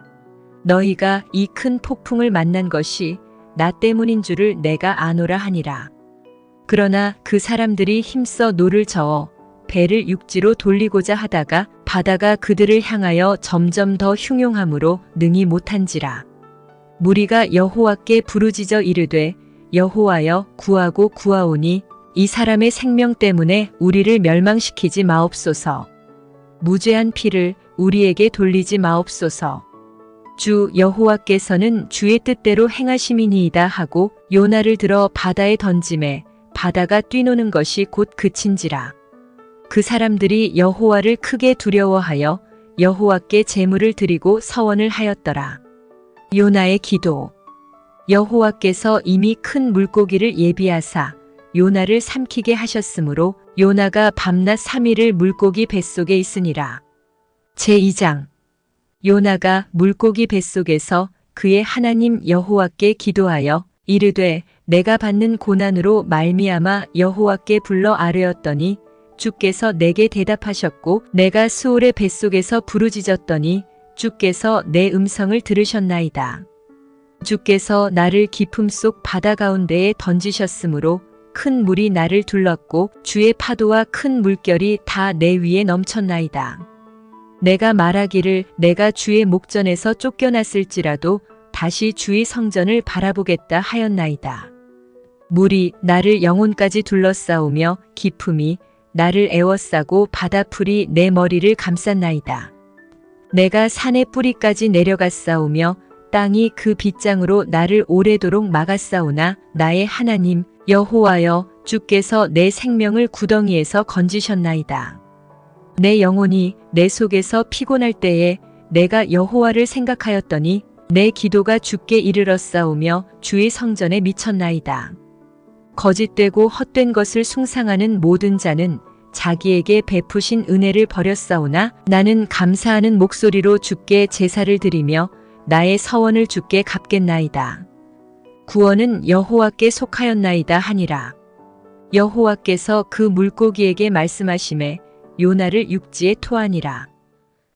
[SPEAKER 1] 너희가 이 큰 폭풍을 만난 것이 나 때문인 줄을 내가 아노라 하니라. 그러나 그 사람들이 힘써 노를 저어 배를 육지로 돌리고자 하다가 바다가 그들을 향하여 점점 더 흉용함으로 능히 못한지라. 무리가 여호와께 부르짖어 이르되 여호와여 구하고 구하오니 이 사람의 생명 때문에 우리를 멸망시키지 마옵소서. 무죄한 피를 우리에게 돌리지 마옵소서. 주 여호와께서는 주의 뜻대로 행하심이니이다 하고 요나를 들어 바다에 던짐에 바다가 뛰노는 것이 곧 그친지라. 그 사람들이 여호와를 크게 두려워하여 여호와께 제물을 드리고 서원을 하였더라. 요나의 기도. 여호와께서 이미 큰 물고기를 예비하사 요나를 삼키게 하셨으므로 요나가 밤낮 3일을 물고기 뱃속에 있으니라. 제2장. 요나가 물고기 뱃속에서 그의 하나님 여호와께 기도하여 이르되 내가 받는 고난으로 말미암아 여호와께 불러 아뢰었더니 주께서 내게 대답하셨고 내가 수올의 뱃속에서 부르짖었더니 주께서 내 음성을 들으셨나이다. 주께서 나를 깊음 속 바다 가운데에 던지셨으므로 큰 물이 나를 둘렀고 주의 파도와 큰 물결이 다 내 위에 넘쳤나이다. 내가 말하기를 내가 주의 목전에서 쫓겨났을지라도 다시 주의 성전을 바라보겠다 하였나이다. 물이 나를 영혼까지 둘러싸우며 깊음이 나를 에워싸고 바다풀이 내 머리를 감쌌나이다. 내가 산의 뿌리까지 내려갔사오며 땅이 그 빗장으로 나를 오래도록 막았사오나 나의 하나님 여호와여 주께서 내 생명을 구덩이에서 건지셨나이다. 내 영혼이 내 속에서 피곤할 때에 내가 여호와를 생각하였더니 내 기도가 주께 이르렀사오며 주의 성전에 미쳤나이다. 거짓되고 헛된 것을 숭상하는 모든 자는 자기에게 베푸신 은혜를 버렸사오나 나는 감사하는 목소리로 주께 제사를 드리며 나의 서원을 주께 갚겠나이다. 구원은 여호와께 속하였나이다 하니라. 여호와께서 그 물고기에게 말씀하시매 요나를 육지에 토하니라.